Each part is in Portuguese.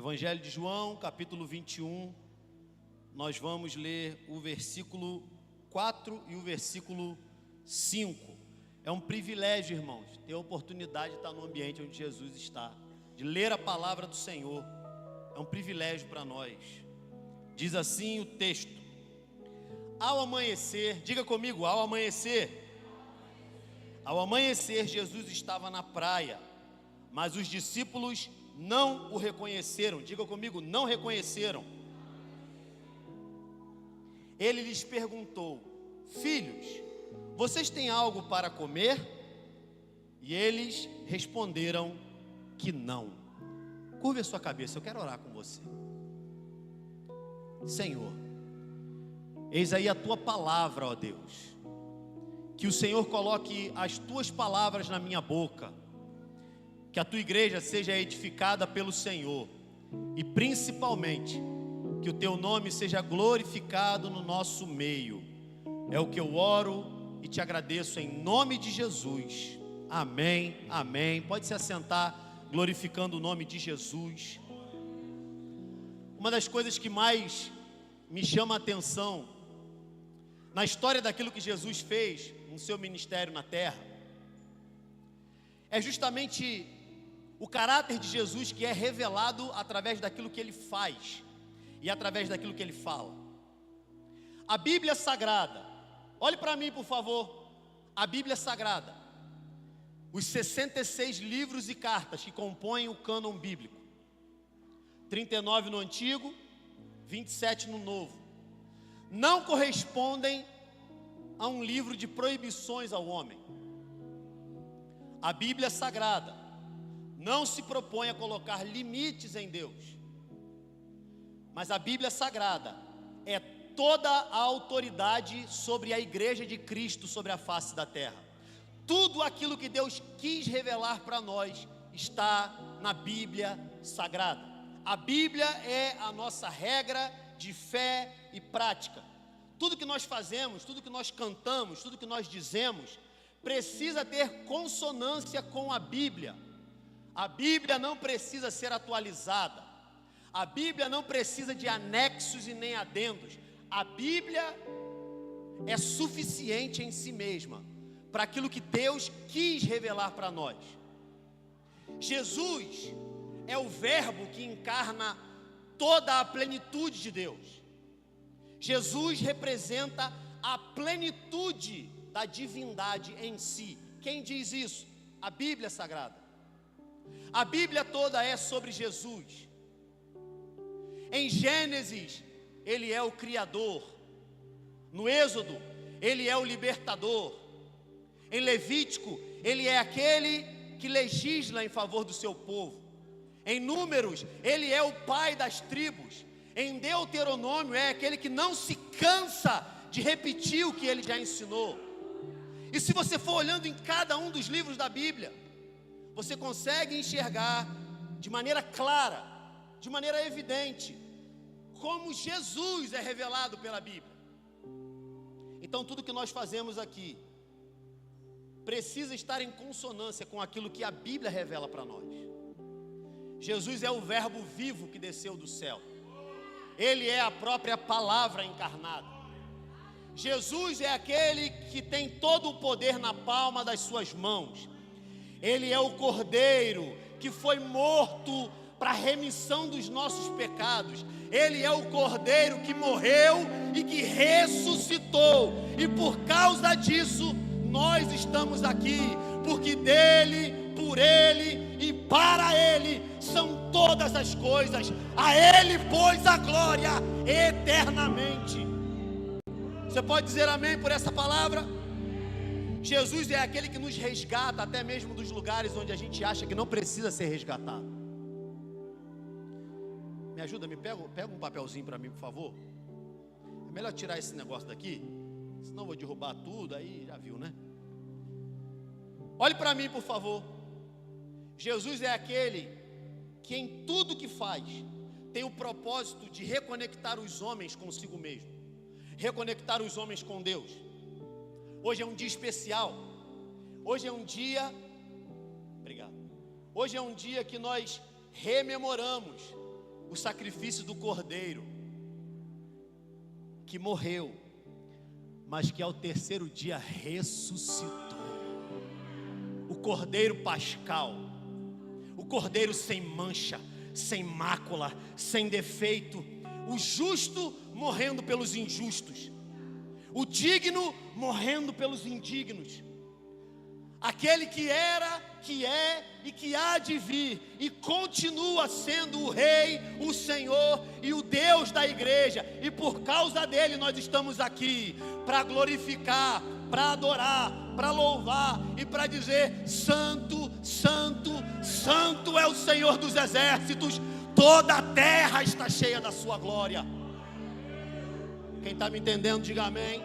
Evangelho de João, capítulo 21, nós vamos ler o versículo 4 e o versículo 5. É um privilégio, irmãos, ter a oportunidade de estar no ambiente onde Jesus está, de ler a palavra do Senhor. É um privilégio para nós. Diz assim o texto: ao amanhecer, diga comigo, ao amanhecer, Jesus estava na praia, mas os discípulos não o reconheceram. Diga comigo, não reconheceram. Ele lhes perguntou: filhos, vocês têm algo para comer? E eles responderam que não. Curve a sua cabeça, eu quero orar com você. Senhor, eis aí a tua palavra, ó Deus. Que o Senhor coloque as tuas palavras na minha boca. Que a tua igreja seja edificada pelo Senhor. E principalmente, que o teu nome seja glorificado no nosso meio. É o que eu oro e te agradeço em nome de Jesus. Amém, amém. Pode se assentar, glorificando o nome de Jesus. Uma das coisas que mais me chama a atenção na história daquilo que Jesus fez no seu ministério na terra é justamente o caráter de Jesus, que é revelado através daquilo que ele faz e através daquilo que ele fala. A Bíblia Sagrada, olhe para mim por favor, a Bíblia Sagrada, os 66 livros e cartas que compõem o cânon bíblico, 39 no Antigo, 27 no Novo, não correspondem a um livro de proibições ao homem. A Bíblia Sagrada não se propõe a colocar limites em Deus, mas a Bíblia Sagrada é toda a autoridade sobre a igreja de Cristo sobre a face da terra. Tudo aquilo que Deus quis revelar para nós está na Bíblia Sagrada. A Bíblia é a nossa regra de fé e prática. Tudo que nós fazemos, tudo que nós cantamos, tudo que nós dizemos, precisa ter consonância com a Bíblia. A Bíblia não precisa ser atualizada. A Bíblia não precisa de anexos e nem adendos. A Bíblia é suficiente em si mesma para aquilo que Deus quis revelar para nós. Jesus é o Verbo que encarna toda a plenitude de Deus. Jesus representa a plenitude da divindade em si. Quem diz isso? A Bíblia Sagrada. A Bíblia toda é sobre Jesus. Em Gênesis, ele é o Criador. No Êxodo, ele é o Libertador. Em Levítico, ele é aquele que legisla em favor do seu povo. Em Números, ele é o pai das tribos. Em Deuteronômio, é aquele que não se cansa de repetir o que ele já ensinou. E se você for olhando em cada um dos livros da Bíblia, você consegue enxergar de maneira clara, de maneira evidente, como Jesus é revelado pela Bíblia. Então tudo que nós fazemos aqui precisa estar em consonância com aquilo que a Bíblia revela para nós. Jesus é o Verbo vivo que desceu do céu. Ele é a própria palavra encarnada. Jesus é aquele que tem todo o poder na palma das suas mãos. Ele é o Cordeiro que foi morto para a remissão dos nossos pecados. Ele é o Cordeiro que morreu e que ressuscitou. E por causa disso, nós estamos aqui, porque dele, por ele e para ele são todas as coisas. A ele, pois, a glória eternamente. Você pode dizer amém por essa palavra? Jesus é aquele que nos resgata até mesmo dos lugares onde a gente acha que não precisa ser resgatado. Me ajuda, pega um papelzinho para mim, por favor. É melhor tirar esse negócio daqui, senão eu vou derrubar tudo, aí já viu, né? Olhe para mim, por favor. Jesus é aquele que em tudo que faz tem o propósito de reconectar os homens consigo mesmo, reconectar os homens com Deus. Hoje é um dia especial. Hoje é um dia, obrigado. Hoje é um dia que nós rememoramos o sacrifício do Cordeiro, que morreu, mas que ao terceiro dia ressuscitou. O Cordeiro Pascal, o Cordeiro sem mancha, sem mácula, sem defeito, o justo morrendo pelos injustos, o digno morrendo pelos indignos, aquele que era, que é e que há de vir, e continua sendo o Rei, o Senhor e o Deus da igreja, e por causa dele nós estamos aqui, para glorificar, para adorar, para louvar e para dizer: Santo, Santo, Santo é o Senhor dos exércitos, toda a terra está cheia da sua glória. Quem está me entendendo, diga amém.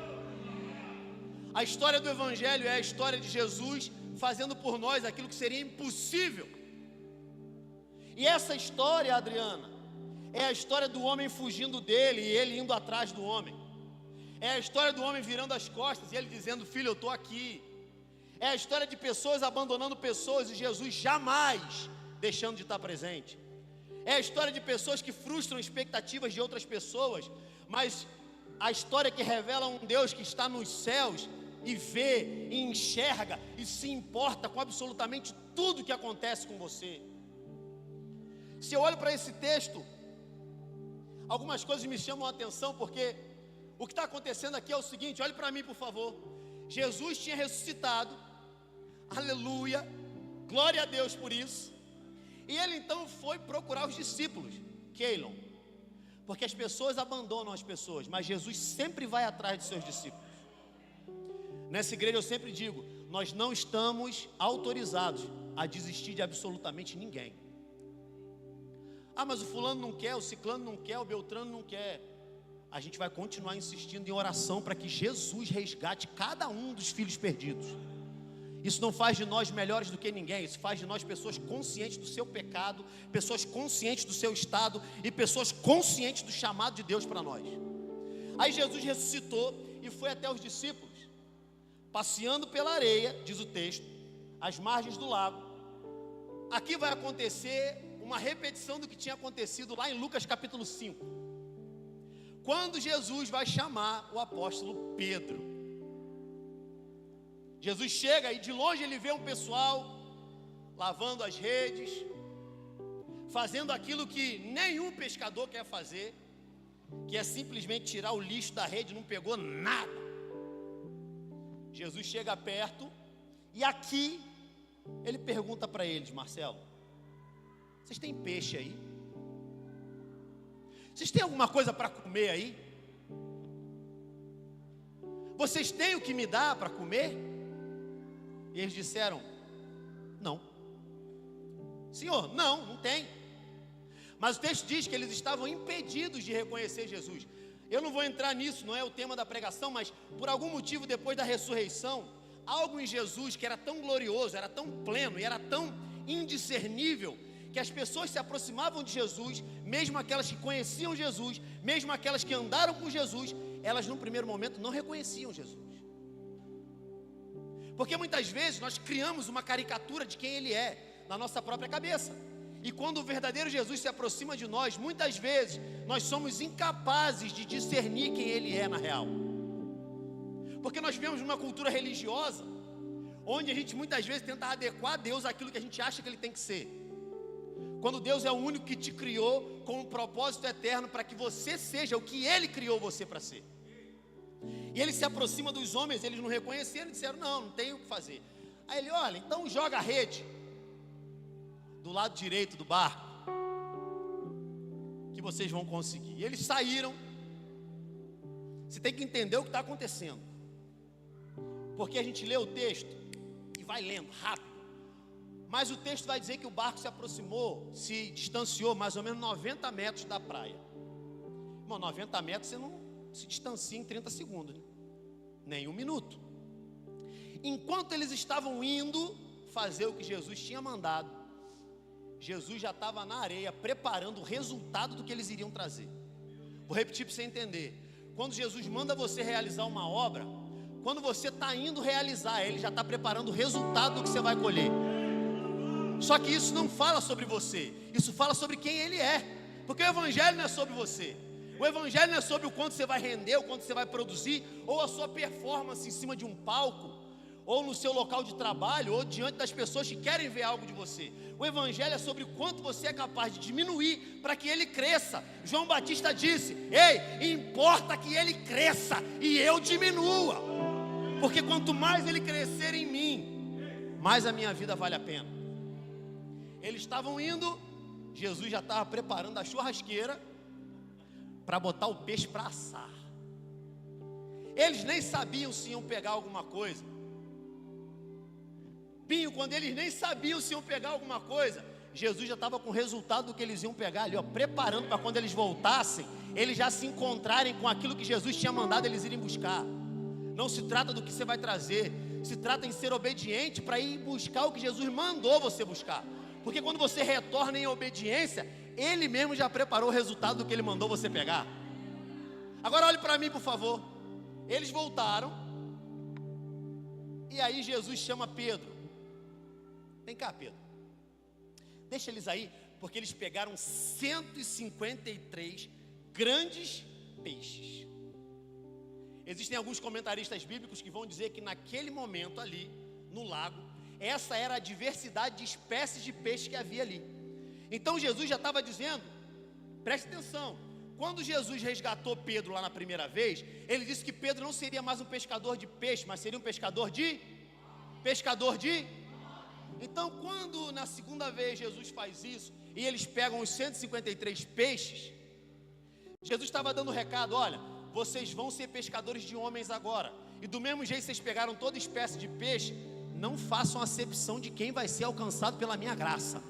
A história do Evangelho é a história de Jesus fazendo por nós aquilo que seria impossível. E essa história, Adriana, é a história do homem fugindo dele e ele indo atrás do homem. É a história do homem virando as costas e ele dizendo: filho, eu estou aqui. É a história de pessoas abandonando pessoas e Jesus jamais deixando de estar presente. É a história de pessoas que frustram expectativas de outras pessoas, mas a história que revela um Deus que está nos céus e vê, e enxerga e se importa com absolutamente tudo que acontece com você. Se eu olho para esse texto, algumas coisas me chamam a atenção, porque o que está acontecendo aqui é o seguinte: olhe para mim, por favor. Jesus tinha ressuscitado, aleluia, glória a Deus por isso. E ele então foi procurar os discípulos, Keilon, porque as pessoas abandonam as pessoas, mas Jesus sempre vai atrás de seus discípulos. Nessa igreja eu sempre digo: nós não estamos autorizados a desistir de absolutamente ninguém. Ah, mas o fulano não quer, o ciclano não quer, o beltrano não quer. A gente vai continuar insistindo em oração para que Jesus resgate cada um dos filhos perdidos. Isso não faz de nós melhores do que ninguém. Isso faz de nós pessoas conscientes do seu pecado, pessoas conscientes do seu estado e pessoas conscientes do chamado de Deus para nós. Aí Jesus ressuscitou e foi até os discípulos, passeando pela areia, diz o texto, às margens do lago. Aqui vai acontecer uma repetição do que tinha acontecido lá em Lucas capítulo 5, quando Jesus vai chamar o apóstolo Pedro. Jesus chega e de longe ele vê um pessoal lavando as redes, fazendo aquilo que nenhum pescador quer fazer, que é simplesmente tirar o lixo da rede. Não pegou nada. Jesus chega perto e aqui ele pergunta para eles: Marcelo, vocês têm peixe aí? Vocês têm alguma coisa para comer aí? Vocês têm o que me dá para comer? E eles disseram: não. Senhor, não tem. Mas o texto diz que eles estavam impedidos de reconhecer Jesus. Eu não vou entrar nisso, não é o tema da pregação, mas por algum motivo, depois da ressurreição, algo em Jesus que era tão glorioso, era tão pleno e era tão indiscernível, que as pessoas se aproximavam de Jesus, mesmo aquelas que conheciam Jesus, mesmo aquelas que andaram com Jesus, elas num primeiro momento não reconheciam Jesus. Porque muitas vezes nós criamos uma caricatura de quem Ele é na nossa própria cabeça. E quando o verdadeiro Jesus se aproxima de nós, muitas vezes nós somos incapazes de discernir quem Ele é na real. Porque nós vivemos numa cultura religiosa, onde a gente muitas vezes tenta adequar a Deus àquilo que a gente acha que Ele tem que ser, quando Deus é o único que te criou com um propósito eterno para que você seja o que Ele criou você para ser. E Ele se aproxima dos homens, eles não reconheceram e disseram: não tem o que fazer. Aí Ele: olha, então joga a rede do lado direito do barco, que vocês vão conseguir. E eles saíram. Você tem que entender o que está acontecendo, porque a gente lê o texto e vai lendo rápido, mas o texto vai dizer que o barco se aproximou, se distanciou mais ou menos 90 metros da praia. Irmão, 90 metros você não se distancia em 30 segundos, né? Nem um minuto. Enquanto eles estavam indo fazer o que Jesus tinha mandado, Jesus já estava na areia preparando o resultado do que eles iriam trazer. Vou repetir para você entender. Quando Jesus manda você realizar uma obra, quando você está indo realizar, Ele já está preparando o resultado do que você vai colher. Só que isso não fala sobre você, isso fala sobre quem Ele é. Porque o evangelho não é sobre você. O evangelho não é sobre o quanto você vai render, o quanto você vai produzir, ou a sua performance em cima de um palco, ou no seu local de trabalho, ou diante das pessoas que querem ver algo de você. O evangelho é sobre o quanto você é capaz de diminuir para que ele cresça. João Batista disse: ei, importa que ele cresça e eu diminua, porque quanto mais ele crescer em mim, mais a minha vida vale a pena. Eles estavam indo, Jesus já estava preparando a churrasqueira para botar o peixe para assar. Eles nem sabiam se iam pegar alguma coisa. Pinho, quando eles nem sabiam se iam pegar alguma coisa, Jesus já estava com o resultado do que eles iam pegar ali, ó, preparando para quando eles voltassem, eles já se encontrarem com aquilo que Jesus tinha mandado eles irem buscar. Não se trata do que você vai trazer, se trata em ser obediente para ir buscar o que Jesus mandou você buscar. Porque quando você retorna em obediência, Ele mesmo já preparou o resultado do que Ele mandou você pegar. Agora olhe para mim, por favor. Eles voltaram, e aí Jesus chama Pedro. Vem cá, Pedro. Deixa eles aí, porque eles pegaram 153 grandes peixes. Existem alguns comentaristas bíblicos que vão dizer que naquele momento ali, no lago, essa era a diversidade de espécies de peixe que havia ali. Então Jesus já estava dizendo, preste atenção, quando Jesus resgatou Pedro lá na primeira vez, ele disse que Pedro não seria mais um pescador de peixe, mas seria um pescador de... Então quando na segunda vez Jesus faz isso, e eles pegam os 153 peixes, Jesus estava dando o recado: olha, vocês vão ser pescadores de homens agora, e do mesmo jeito que vocês pegaram toda espécie de peixe, não façam acepção de quem vai ser alcançado pela minha graça.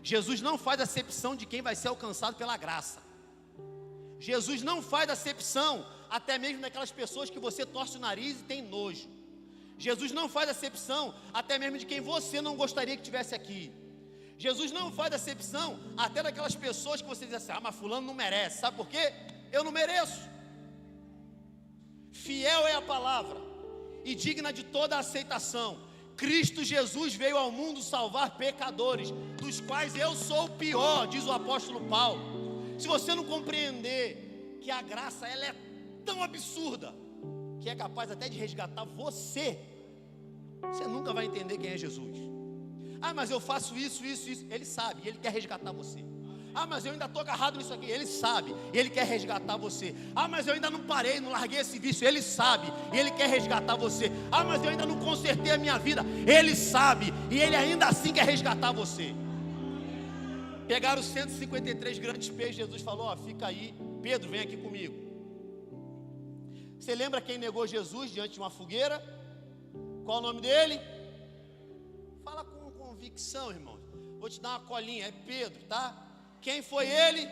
Jesus não faz acepção de quem vai ser alcançado pela graça. Jesus não faz acepção até mesmo daquelas pessoas que você torce o nariz e tem nojo. Jesus não faz acepção até mesmo de quem você não gostaria que tivesse aqui. Jesus não faz acepção até daquelas pessoas que você diz assim: ah, mas fulano não merece. Sabe por quê? Eu não mereço. Fiel é a palavra e digna de toda a aceitação. Cristo Jesus veio ao mundo salvar pecadores, dos quais eu sou o pior, diz o apóstolo Paulo. Se você não compreender que a graça ela é tão absurda que é capaz até de resgatar você, você nunca vai entender quem é Jesus. Ah, mas eu faço isso. Ele sabe, e Ele quer resgatar você. Ah, mas eu ainda estou agarrado nisso aqui. Ele sabe, e Ele quer resgatar você. Ah, mas eu ainda não parei, não larguei esse vício. Ele sabe, e Ele quer resgatar você. Ah, mas eu ainda não consertei a minha vida. Ele sabe, e Ele ainda assim quer resgatar você. Pegaram os 153 grandes peixes. Jesus falou: ó, fica aí, Pedro, vem aqui comigo. Você lembra quem negou Jesus diante de uma fogueira? Qual o nome dele? Fala com convicção, irmão. Vou te dar uma colinha, é Pedro, tá? Quem foi ele?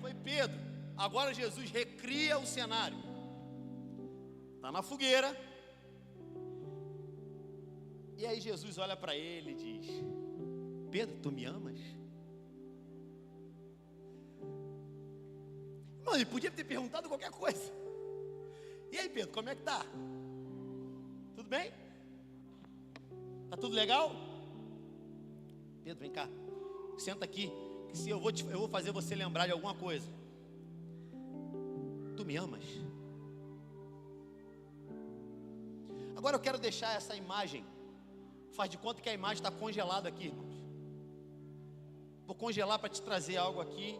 Foi Pedro. Agora Jesus recria o cenário. Está na fogueira. E aí Jesus olha para ele e diz: Pedro, tu me amas? Mano, ele podia ter perguntado qualquer coisa. E aí, Pedro, como é que tá? Tudo bem? Tá tudo legal? Pedro, vem cá. Senta aqui, que se eu vou fazer você lembrar de alguma coisa. Tu me amas? Agora eu quero deixar essa imagem. Faz de conta que a imagem está congelada aqui, irmãos. Vou congelar para te trazer algo aqui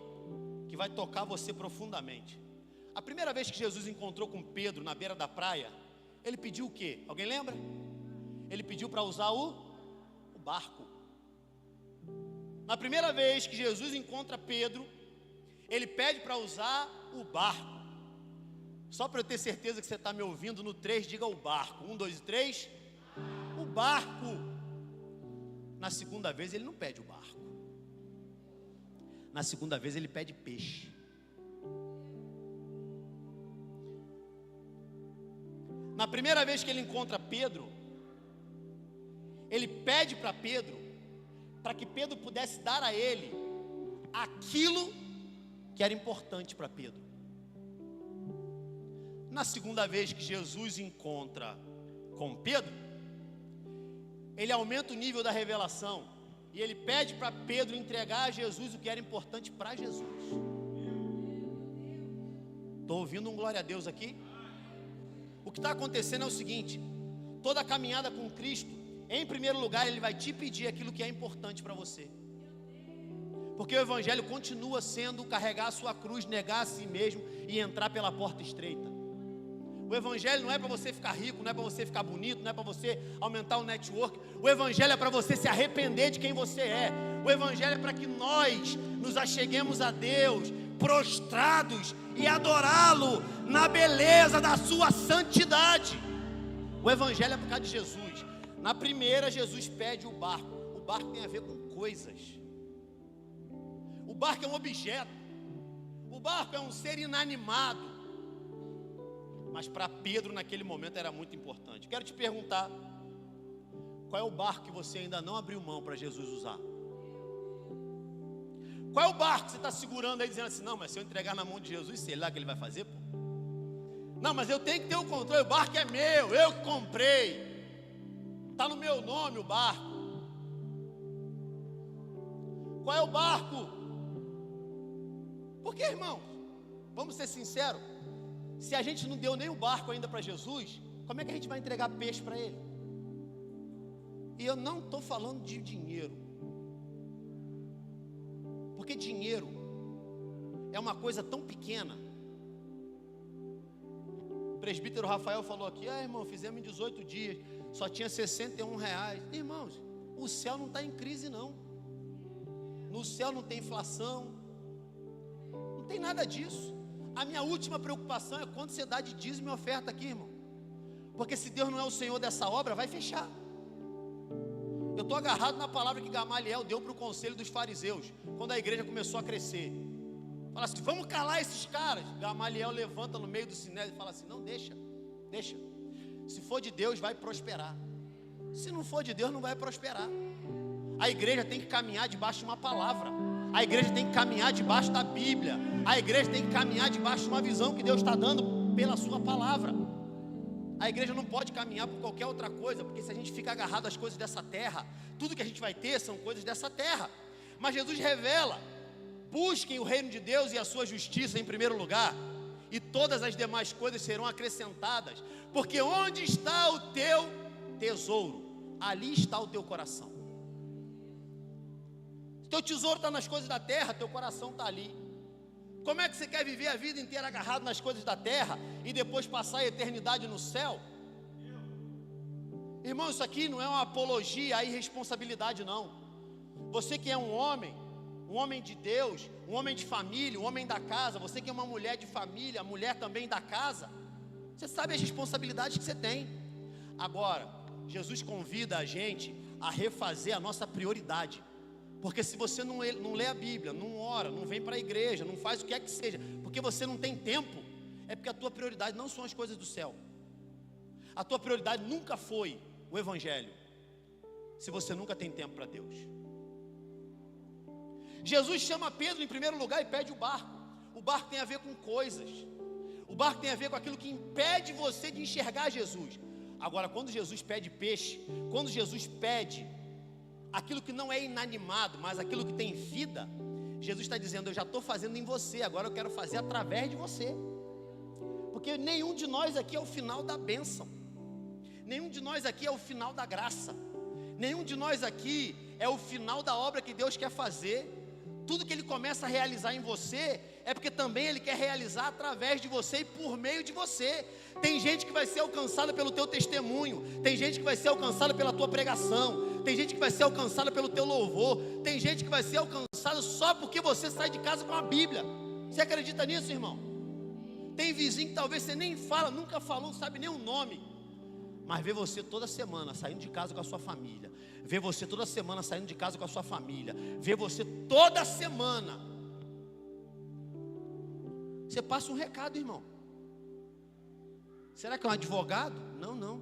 que vai tocar você profundamente. A primeira vez que Jesus encontrou com Pedro na beira da praia, ele pediu o quê? Alguém lembra? Ele pediu para usar o barco. Na primeira vez que Jesus encontra Pedro, ele pede para usar o barco. Só para eu ter certeza que você está me ouvindo, no 3 diga o barco. 1, 2 e 3. O barco. Na segunda vez ele não pede o barco. Na segunda vez ele pede peixe. Na primeira vez que ele encontra Pedro, ele pede para Pedro, para que Pedro pudesse dar a ele aquilo que era importante para Pedro. Na segunda vez que Jesus encontra com Pedro, ele aumenta o nível da revelação E ele pede para Pedro entregar a Jesus o que era importante para Jesus. Estou ouvindo um glória a Deus aqui? O que está acontecendo é o seguinte: toda a caminhada com Cristo, em primeiro lugar, Ele vai te pedir aquilo que é importante para você. Porque o Evangelho continua sendo carregar a sua cruz, negar a si mesmo e entrar pela porta estreita. O Evangelho não é para você ficar rico, não é para você ficar bonito, não é para você aumentar o network. O Evangelho é para você se arrepender de quem você é. O Evangelho é para que nós nos acheguemos a Deus, prostrados, e adorá-lo na beleza da sua santidade. O Evangelho é por causa de Jesus. Na primeira, Jesus pede o barco. O barco tem a ver com coisas. O barco é um objeto. O barco é um ser inanimado. Mas para Pedro naquele momento era muito importante. Quero te perguntar: qual é o barco que você ainda não abriu mão para Jesus usar? Qual é o barco que você está segurando aí, dizendo assim: não, mas se eu entregar na mão de Jesus, sei lá o que Ele vai fazer, pô. Não, mas eu tenho que ter o controle, o barco é meu, eu que comprei, está no meu nome o barco. Qual é o barco? Porque, irmãos, vamos ser sinceros, se a gente não deu nem o barco ainda para Jesus, como é que a gente vai entregar peixe para Ele? E eu não estou falando de dinheiro, porque dinheiro é uma coisa tão pequena. O presbítero Rafael falou aqui: irmão, fizemos em 18 dias, só tinha R$61. Irmãos, o céu não está em crise não. No céu não tem inflação, não tem nada disso. A minha última preocupação é quando você dá de dízimo e oferta aqui, irmão. Porque se Deus não é o Senhor dessa obra, vai fechar. Eu estou agarrado na palavra que Gamaliel deu para o conselho dos fariseus, quando a igreja começou a crescer. Fala assim: vamos calar esses caras. Gamaliel levanta no meio do sinédrio e fala assim: não, deixa. Se for de Deus, vai prosperar. Se não for de Deus, não vai prosperar. A igreja tem que caminhar debaixo de uma palavra. A igreja tem que caminhar debaixo da Bíblia. A igreja tem que caminhar debaixo de uma visão que Deus está dando pela sua palavra. A igreja não pode caminhar por qualquer outra coisa, porque se a gente ficar agarrado às coisas dessa terra, tudo que a gente vai ter são coisas dessa terra. Mas Jesus revela: busquem o reino de Deus e a sua justiça em primeiro lugar, e todas as demais coisas serão acrescentadas. Porque onde está o teu tesouro, ali está o teu coração. Se teu tesouro está nas coisas da terra, teu coração está ali. Como é que você quer viver a vida inteira agarrado nas coisas da terra e depois passar a eternidade no céu? Irmão, isso aqui não é uma apologia à irresponsabilidade, não. Você que é um homem de Deus, um homem de família, um homem da casa, você que é uma mulher de família, mulher também da casa, você sabe as responsabilidades que você tem. Agora, Jesus convida a gente a refazer a nossa prioridade. Porque se você não lê a Bíblia, não ora, não vem para a igreja, não faz o que é que seja, porque você não tem tempo, é porque a tua prioridade não são as coisas do céu. A tua prioridade nunca foi o Evangelho, se você nunca tem tempo para Deus. Jesus chama Pedro em primeiro lugar e pede o barco. O barco tem a ver com coisas. O barco tem a ver com aquilo que impede você de enxergar Jesus. Agora, quando Jesus pede peixe, quando Jesus pede aquilo que não é inanimado, mas aquilo que tem vida, Jesus está dizendo: eu já estou fazendo em você, agora eu quero fazer através de você. Porque nenhum de nós aqui é o final da bênção, nenhum de nós aqui é o final da graça, nenhum de nós aqui é o final da obra que Deus quer fazer. Tudo que Ele começa a realizar em você é porque também Ele quer realizar através de você e por meio de você. Tem gente que vai ser alcançada pelo teu testemunho, tem gente que vai ser alcançada pela tua pregação, tem gente que vai ser alcançada pelo teu louvor, tem gente que vai ser alcançada só porque você sai de casa com a Bíblia. Você acredita nisso, irmão? Tem vizinho que talvez você nem fala, nunca falou, não sabe nem o nome, mas vê você toda semana saindo de casa com a sua família, vê você toda semana saindo de casa com a sua família, vê você toda semana. Você passa um recado, irmão. Será que é um advogado? Não.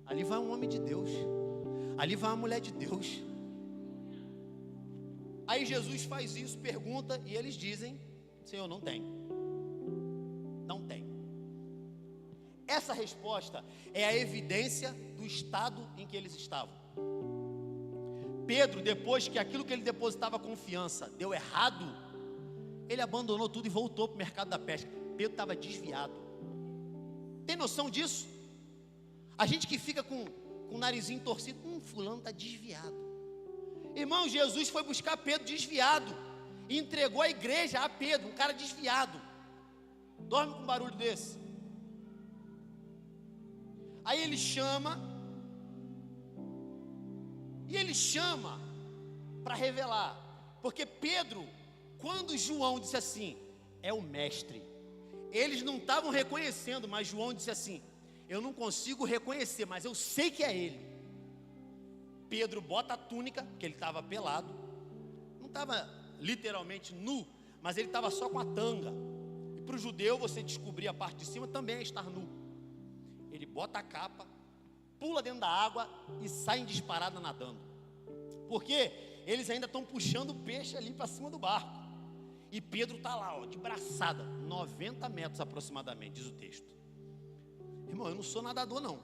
Ali vai um homem de Deus, ali vai uma mulher de Deus. Aí Jesus faz isso, pergunta, e eles dizem: Senhor, não tem. Essa resposta é a evidência do estado em que eles estavam. Pedro, depois que aquilo que ele depositava confiança deu errado, ele abandonou tudo e voltou para o mercado da pesca. Pedro estava desviado. Tem noção disso? A gente que fica com o narizinho torcido, fulano está desviado. Irmão, Jesus foi buscar Pedro desviado e entregou a igreja a Pedro, um cara desviado. Dorme com um barulho desse. Aí ele chama, e ele chama para revelar, porque Pedro, quando João disse assim, é o mestre, eles não estavam reconhecendo, mas João disse assim, eu não consigo reconhecer, mas eu sei que é ele. Pedro bota a túnica, porque ele estava pelado, não estava literalmente nu, mas ele estava só com a tanga, e para o judeu você descobrir a parte de cima também é estar nu. Ele bota a capa, pula dentro da água e sai em disparada nadando, porque eles ainda estão puxando o peixe ali para cima do barco, e Pedro está lá, ó, de braçada, 90 metros aproximadamente, diz o texto. Irmão, eu não sou nadador não,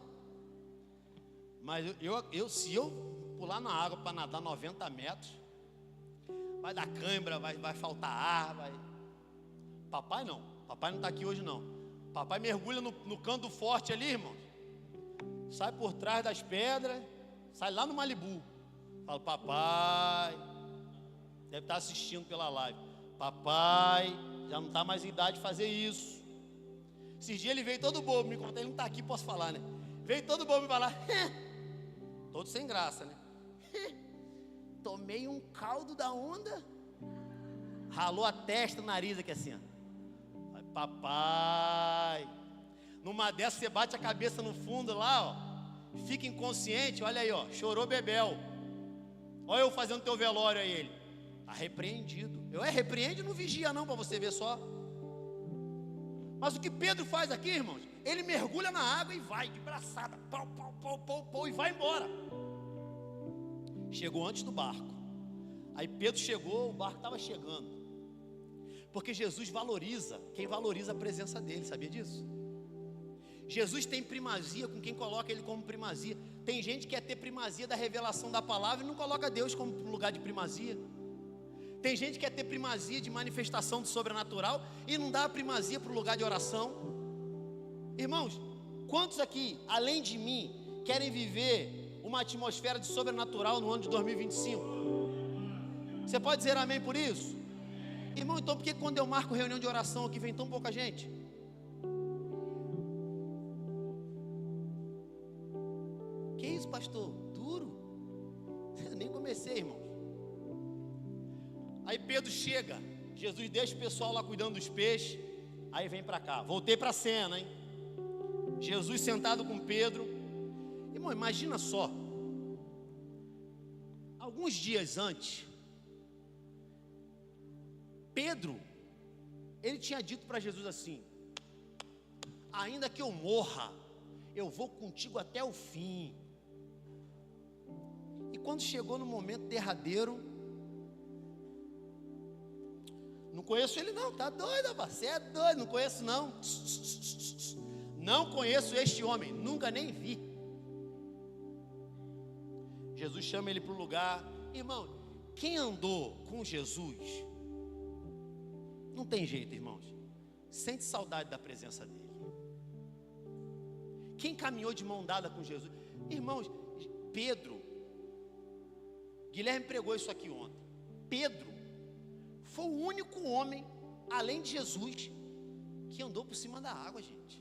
mas se eu pular na água para nadar 90 metros, vai dar cãibra, vai faltar ar, Papai não está aqui hoje não. Papai mergulha no canto forte ali, irmão, sai por trás das pedras, sai lá no Malibu. Fala, papai, deve estar assistindo pela live. Papai, já não está mais em idade de fazer isso. Esses dias ele veio todo bobo, me conta, ele não está aqui, posso falar, né? Veio todo bobo me falar, todo sem graça, né? Tomei um caldo da onda, ralou a testa, o nariz aqui assim, ó. Papai, numa dessas você bate a cabeça no fundo lá, ó, fica inconsciente, olha aí, ó, chorou bebel. Olha eu fazendo teu velório aí, ele, tá repreendido. Repreende, não vigia não, para você ver só. Mas o que Pedro faz aqui, irmãos, ele mergulha na água e vai de braçada, pau, e vai embora. Chegou antes do barco. Aí Pedro chegou, o barco estava chegando. Porque Jesus valoriza quem valoriza a presença dele, sabia disso? Jesus tem primazia com quem coloca ele como primazia. Tem gente que quer ter primazia da revelação da palavra e não coloca Deus como lugar de primazia. Tem gente que quer ter primazia de manifestação do sobrenatural e não dá a primazia para o lugar de oração. Irmãos, quantos aqui, além de mim, querem viver uma atmosfera de sobrenatural no ano de 2025? Você pode dizer amém por isso? Irmão, então por que quando eu marco reunião de oração aqui vem tão pouca gente? Que isso, pastor? Duro? Eu nem comecei, irmãos. Aí Pedro chega, Jesus deixa o pessoal lá cuidando dos peixes, aí vem para cá, voltei para a cena, hein? Jesus sentado com Pedro. Irmão, imagina só, alguns dias antes, Pedro, ele tinha dito para Jesus assim, ainda que eu morra, eu vou contigo até o fim. E quando chegou no momento derradeiro, não conheço ele não, tá doido, rapaz, você é doido, não conheço não. Não conheço este homem, nunca nem vi. Jesus chama ele para o lugar. Irmão, quem andou com Jesus, não tem jeito, irmãos, sente saudade da presença dele. Quem caminhou de mão dada com Jesus, irmãos, Pedro, Guilherme pregou isso aqui ontem. Pedro foi o único homem, além de Jesus, que andou por cima da água, gente.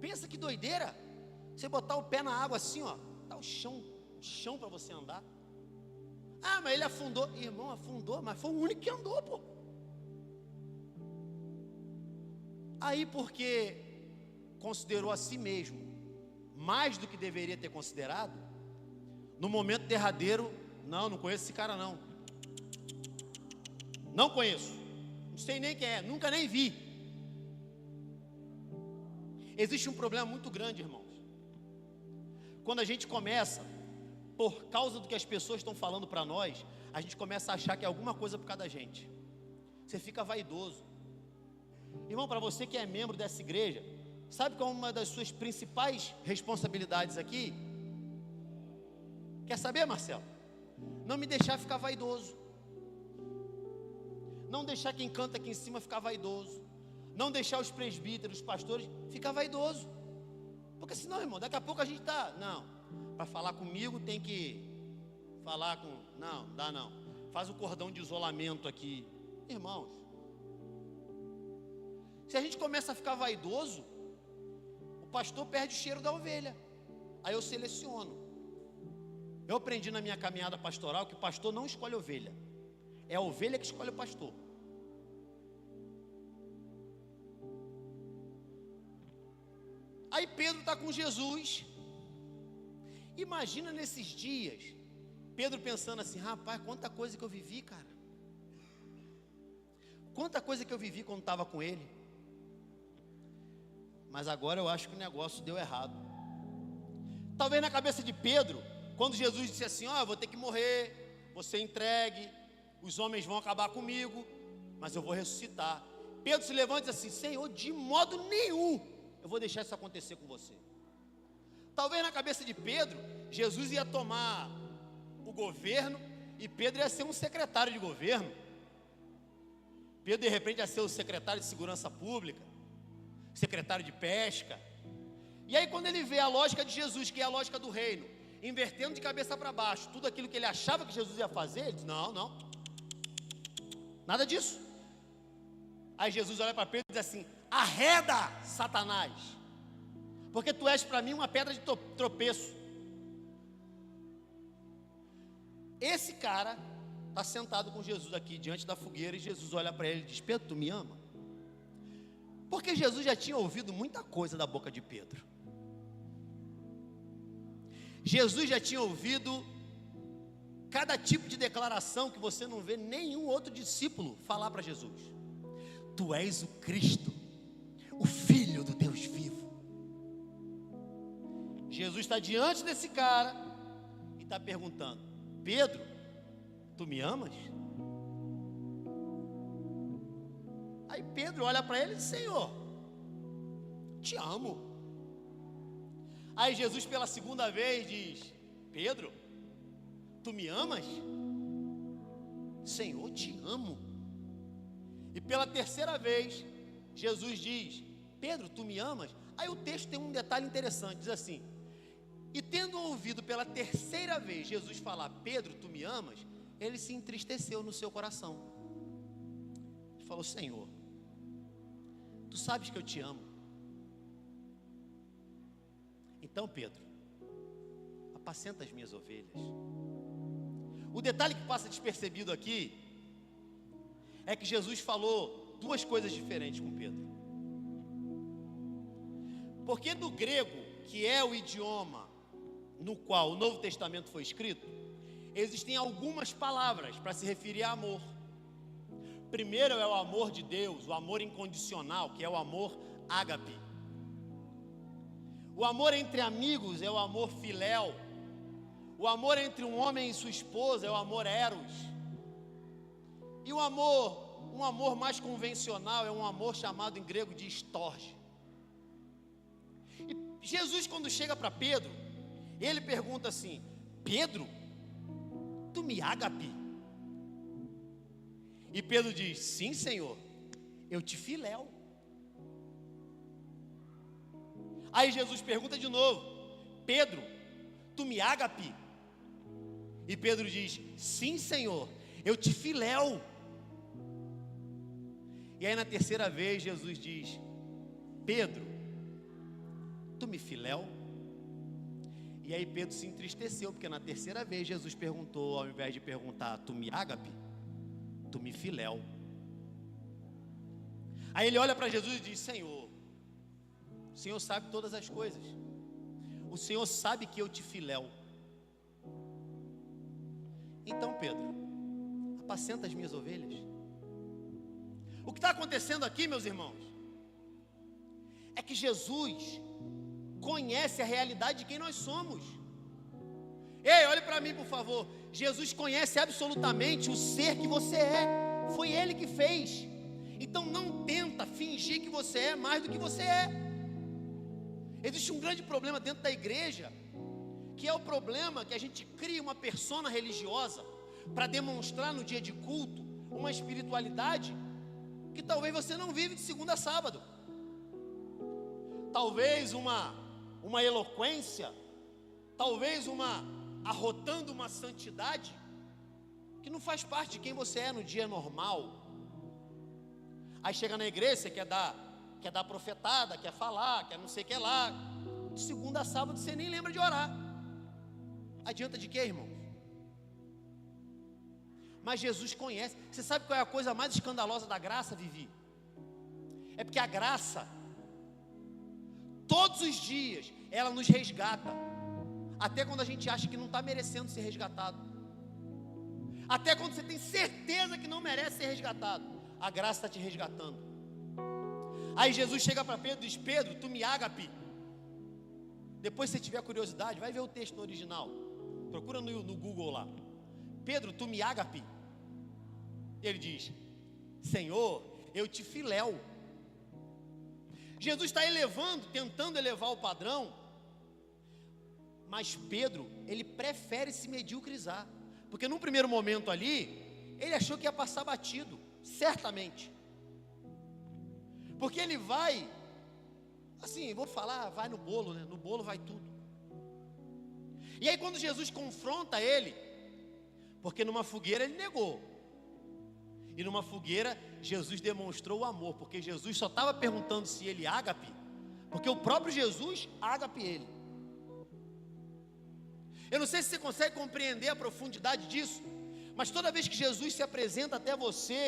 Pensa que doideira, você botar o pé na água assim, ó, dá o chão para você andar. Ah, mas ele afundou. Irmão, afundou, mas foi o único que andou, pô. Aí porque considerou a si mesmo mais do que deveria ter considerado, no momento derradeiro, não conheço esse cara não. Não conheço, não sei nem quem é, nunca nem vi. Existe um problema muito grande, irmãos, quando a gente começa, por causa do que as pessoas estão falando para nós, a gente começa a achar que é alguma coisa por causa da gente. Você fica vaidoso. Irmão, para você que é membro dessa igreja, sabe qual é uma das suas principais responsabilidades aqui? Quer saber, Marcelo? Não me deixar ficar vaidoso. Não deixar quem canta aqui em cima ficar vaidoso. Não deixar os presbíteros, os pastores ficar vaidoso. Porque senão, irmão, daqui a pouco a gente está... Não, para falar comigo tem que falar com... Não, dá não. Faz o cordão de isolamento aqui. Irmãos, se a gente começa a ficar vaidoso, o pastor perde o cheiro da ovelha. Aí eu seleciono. Eu aprendi na minha caminhada pastoral que pastor não escolhe ovelha. É a ovelha que escolhe o pastor. Aí Pedro está com Jesus. Imagina nesses dias, Pedro pensando assim: rapaz, quanta coisa que eu vivi, cara. Quanta coisa que eu vivi quando estava com ele. Mas agora eu acho que o negócio deu errado. Talvez na cabeça de Pedro, quando Jesus disse assim: ó, eu vou ter que morrer, vou ser entregue, os homens vão acabar comigo, mas eu vou ressuscitar. Pedro se levanta e diz assim: Senhor, de modo nenhum eu vou deixar isso acontecer com você. Talvez na cabeça de Pedro, Jesus ia tomar o governo e Pedro ia ser um secretário de governo. Pedro de repente ia ser o secretário de segurança pública, secretário de pesca. E aí quando ele vê a lógica de Jesus, que é a lógica do reino, invertendo de cabeça para baixo tudo aquilo que ele achava que Jesus ia fazer, ele diz: não, não, nada disso. Aí Jesus olha para Pedro e diz assim: arreda, Satanás, porque tu és para mim uma pedra de tropeço. Esse cara está sentado com Jesus aqui diante da fogueira, e Jesus olha para ele e diz: Pedro, tu me ama? Porque Jesus já tinha ouvido muita coisa da boca de Pedro. Jesus já tinha ouvido cada tipo de declaração que você não vê nenhum outro discípulo falar para Jesus. Tu és o Cristo, o Filho do Deus vivo. Jesus está diante desse cara e está perguntando: Pedro, tu me amas? Aí Pedro olha para ele e diz: Senhor, te amo. Aí Jesus pela segunda vez diz: Pedro, tu me amas? Senhor, te amo. E pela terceira vez Jesus diz: Pedro, tu me amas? Aí o texto tem um detalhe interessante, diz assim: e tendo ouvido pela terceira vez Jesus falar: Pedro, tu me amas? Ele se entristeceu no seu coração. Ele falou: Senhor, tu sabes que eu te amo. Então, Pedro, apacenta as minhas ovelhas. O detalhe que passa despercebido aqui é que Jesus falou duas coisas diferentes com Pedro. Porque no grego, que é o idioma no qual o Novo Testamento foi escrito, existem algumas palavras para se referir a amor. Primeiro é o amor de Deus, o amor incondicional, que é o amor ágape. O amor entre amigos é o amor filéu. O amor entre um homem e sua esposa é o amor eros. E um amor mais convencional é um amor chamado em grego de storge. E Jesus, quando chega para Pedro, ele pergunta assim: Pedro, tu me ágape? E Pedro diz: sim, Senhor, eu te filéu. Aí Jesus pergunta de novo: Pedro, tu me ágape? E Pedro diz: sim, Senhor, eu te filéu. E aí na terceira vez Jesus diz: Pedro, tu me filéu? E aí Pedro se entristeceu, porque na terceira vez Jesus perguntou, ao invés de perguntar: tu me ágape? Tu me filéu. Aí ele olha para Jesus e diz: Senhor, o Senhor sabe todas as coisas. O Senhor sabe que eu te filéu. Então, Pedro, apacenta as minhas ovelhas. O que está acontecendo aqui, meus irmãos, é que Jesus conhece a realidade de quem nós somos. Ei, olhe para mim, por favor. Jesus conhece absolutamente o ser que você é. Foi Ele que fez. Então não tenta fingir que você é mais do que você é. Existe um grande problema dentro da igreja, que é o problema? Que a gente cria uma persona religiosa para demonstrar no dia de culto uma espiritualidade que talvez você não vive de segunda a sábado. Talvez uma eloquência, talvez arrotando uma santidade que não faz parte de quem você é no dia normal. Aí chega na igreja, você quer dar profetada, quer falar, quer não sei o que lá. De segunda a sábado você nem lembra de orar. Adianta de quê, irmão? Mas Jesus conhece. Você sabe qual é a coisa mais escandalosa da graça, Vivi? É porque a graça, todos os dias, ela nos resgata. Até quando a gente acha que não está merecendo ser resgatado. Até quando você tem certeza que não merece ser resgatado, a graça está te resgatando. Aí Jesus chega para Pedro e diz: Pedro, tu me ágape. Depois, se você tiver curiosidade, vai ver o texto no original. Procura no Google lá. Pedro, tu me ágape. Ele diz: Senhor, eu te filéu. Jesus está tentando elevar o padrão. Mas Pedro, ele prefere se mediocrizar. Porque num primeiro momento ali, ele achou que ia passar batido, certamente. Porque ele vai, assim, vou falar, vai no bolo, né? No bolo vai tudo. E aí quando Jesus confronta ele, porque numa fogueira ele negou. E numa fogueira, Jesus demonstrou o amor, porque Jesus só estava perguntando se ele ágape, porque o próprio Jesus ágape ele. Eu não sei se você consegue compreender a profundidade disso, mas toda vez que Jesus se apresenta até você,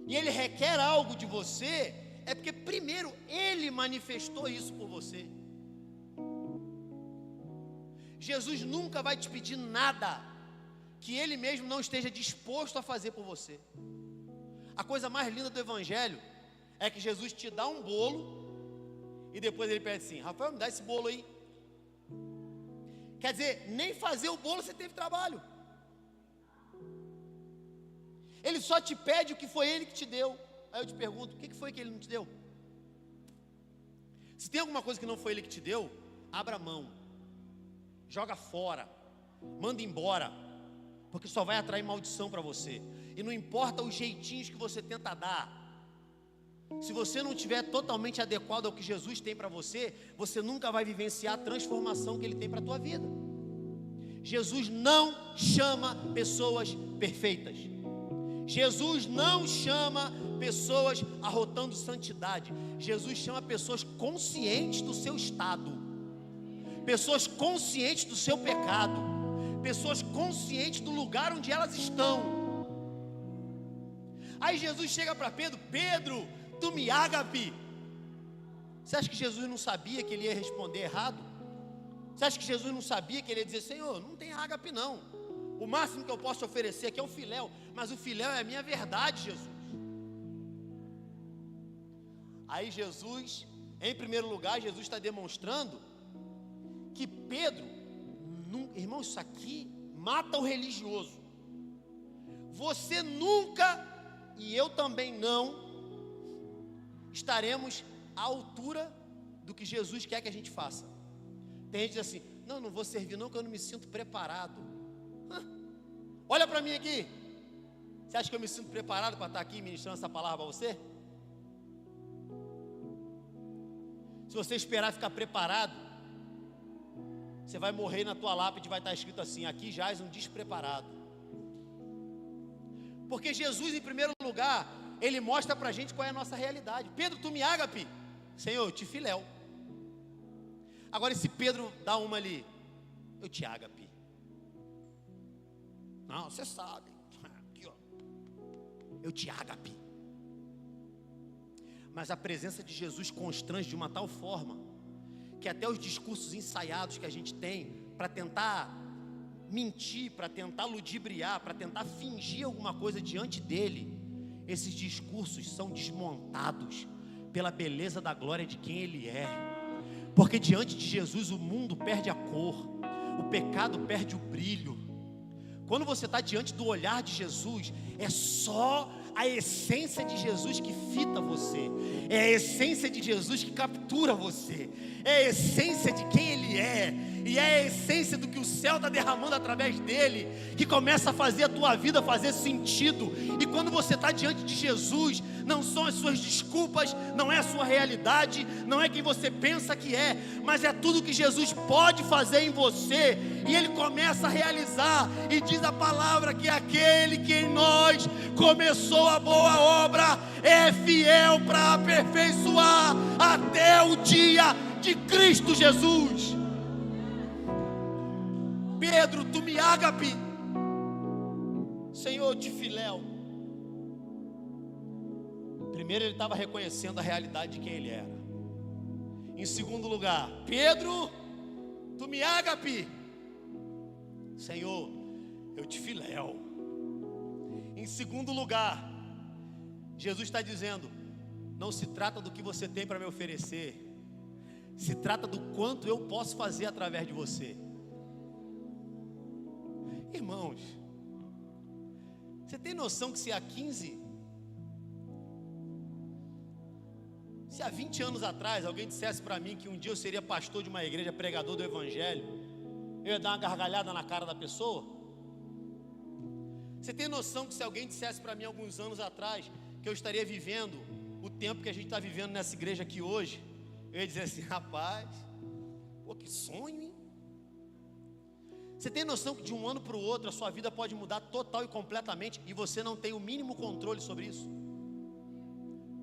e Ele requer algo de você, é porque primeiro Ele manifestou isso por você. Jesus nunca vai te pedir nada que Ele mesmo não esteja disposto a fazer por você. A coisa mais linda do Evangelho é que Jesus te dá um bolo, e depois Ele pede assim: Rafael, me dá esse bolo aí. Quer dizer, nem fazer o bolo você teve trabalho. Ele só te pede o que foi Ele que te deu. Aí eu te pergunto, o que foi que Ele não te deu? Se tem alguma coisa que não foi Ele que te deu, abra mão, joga fora, manda embora, porque só vai atrair maldição para você. E não importa os jeitinhos que você tenta dar, se você não estiver totalmente adequado ao que Jesus tem para você, você nunca vai vivenciar a transformação que Ele tem para a tua vida. Jesus não chama pessoas perfeitas. Jesus não chama pessoas arrotando santidade. Jesus chama pessoas conscientes do seu estado, pessoas conscientes do seu pecado, pessoas conscientes do lugar onde elas estão. Aí Jesus chega para Pedro: Pedro, tu me ágape. Você acha que Jesus não sabia que ele ia responder errado? Você acha que Jesus não sabia que ele ia dizer: Senhor, não tem ágape não, o máximo que eu posso oferecer aqui é o filéu, mas o filéu é a minha verdade, Jesus. Aí Jesus, em primeiro lugar, Jesus está demonstrando que Pedro, irmão, isso aqui mata o religioso. Você nunca, e eu também não, estaremos à altura do que Jesus quer que a gente faça. Tem gente que diz assim: não vou servir não, que eu não me sinto preparado. Olha para mim aqui. Você acha que eu me sinto preparado para estar aqui ministrando essa palavra para você? Se você esperar ficar preparado, você vai morrer, na tua lápide vai estar escrito assim: aqui jaz um despreparado. Porque Jesus, em primeiro lugar, Ele mostra para a gente qual é a nossa realidade. Pedro, tu me ágape. Senhor, eu te filéu. Agora, esse Pedro dá uma ali: eu te ágape. Não, você sabe. Aqui, ó. Eu te ágape. Mas a presença de Jesus constrange de uma tal forma que até os discursos ensaiados que a gente tem para tentar mentir, para tentar ludibriar, para tentar fingir alguma coisa diante dele, esses discursos são desmontados pela beleza da glória de quem Ele é. Porque diante de Jesus o mundo perde a cor, o pecado perde o brilho. Quando você está diante do olhar de Jesus, é só a essência de Jesus que fita você, é a essência de Jesus que captura você, é a essência de quem Ele é. e é a essência do que o céu está derramando através dele, que começa a fazer a tua vida fazer sentido. E quando você está diante de Jesus, não são as suas desculpas, não é a sua realidade, não é quem você pensa que é, mas é tudo que Jesus pode fazer em você, e ele começa a realizar, e diz a palavra que aquele que em nós começou a boa obra é fiel para aperfeiçoar até o dia de Cristo Jesus. Pedro, tu me ágape, Senhor, te filéu. Primeiro, ele estava reconhecendo a realidade de quem ele era. Em segundo lugar, Pedro, tu me ágape, Senhor, eu te filéu. Em segundo lugar, Jesus está dizendo: não se trata do que você tem para me oferecer, se trata do quanto eu posso fazer através de você. Irmãos, você tem noção que se há 20 anos atrás alguém dissesse para mim que um dia eu seria pastor de uma igreja, pregador do evangelho, eu ia dar uma gargalhada na cara da pessoa? Você tem noção que se alguém dissesse para mim alguns anos atrás que eu estaria vivendo o tempo que a gente está vivendo nessa igreja aqui hoje, eu ia dizer assim: rapaz, pô, que sonho, hein? Você tem noção que de um ano para o outro a sua vida pode mudar total e completamente, e você não tem o mínimo controle sobre isso?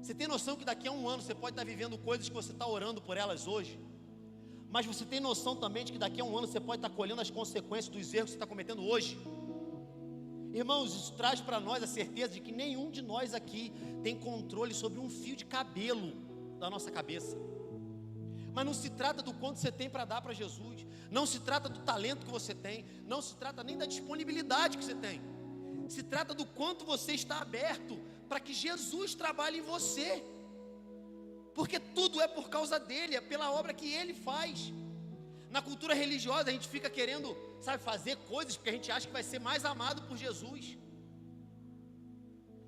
Você tem noção que daqui a um ano você pode estar vivendo coisas que você está orando por elas hoje, mas você tem noção também de que daqui a um ano você pode estar colhendo as consequências dos erros que você está cometendo hoje? Irmãos, isso traz para nós a certeza de que nenhum de nós aqui tem controle sobre um fio de cabelo da nossa cabeça. Mas não se trata do quanto você tem para dar para Jesus, não se trata do talento que você tem, não se trata nem da disponibilidade que você tem, se trata do quanto você está aberto para que Jesus trabalhe em você, porque tudo é por causa dele, é pela obra que ele faz. Na cultura religiosa a gente fica querendo, sabe, fazer coisas porque a gente acha que vai ser mais amado por Jesus.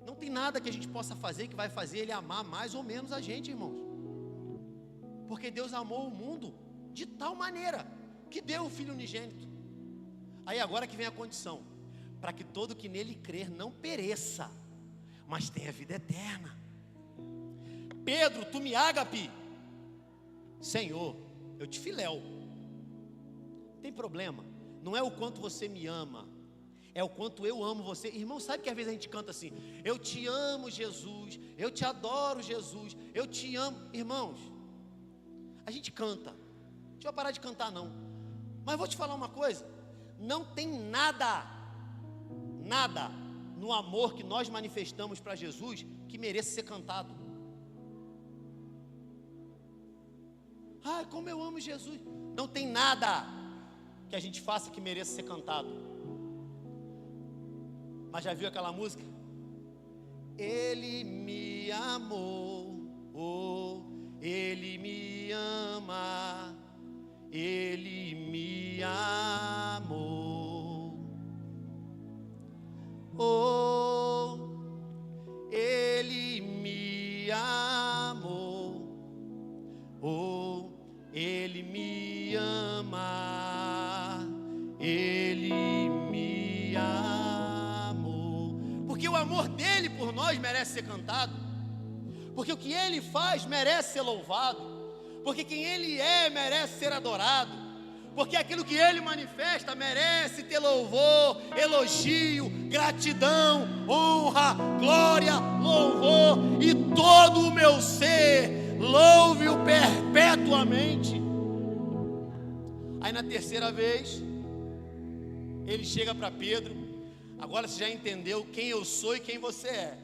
Não tem nada que a gente possa fazer que vai fazer ele amar mais ou menos a gente, irmãos. Porque Deus amou o mundo de tal maneira que deu o Filho unigênito. Aí agora que vem a condição: para que todo que nele crer não pereça, mas tenha vida eterna. Pedro, tu me ágape, Senhor, eu te filéu. Tem problema, não é o quanto você me ama, é o quanto eu amo você. Irmão, sabe que às vezes a gente canta assim: eu te amo, Jesus, eu te adoro, Jesus, eu te amo. Irmãos, a gente canta, a gente vai parar de cantar não, mas vou te falar uma coisa: não tem nada no amor que nós manifestamos para Jesus que mereça ser cantado. Ai, como eu amo Jesus. Não tem nada que a gente faça que mereça ser cantado. Mas já viu aquela música? Ele me amou, oh, ele me ama, ele me amou, oh, ele me amou, oh, ele me ama, ele me amou. Porque o amor dele por nós merece ser cantado, porque o que ele faz merece ser louvado, porque quem ele é merece ser adorado, porque aquilo que ele manifesta merece ter louvor, elogio, gratidão, honra, glória, louvor, e todo o meu ser louve-o perpetuamente. Aí na terceira vez ele chega para Pedro: agora você já entendeu quem eu sou e quem você é.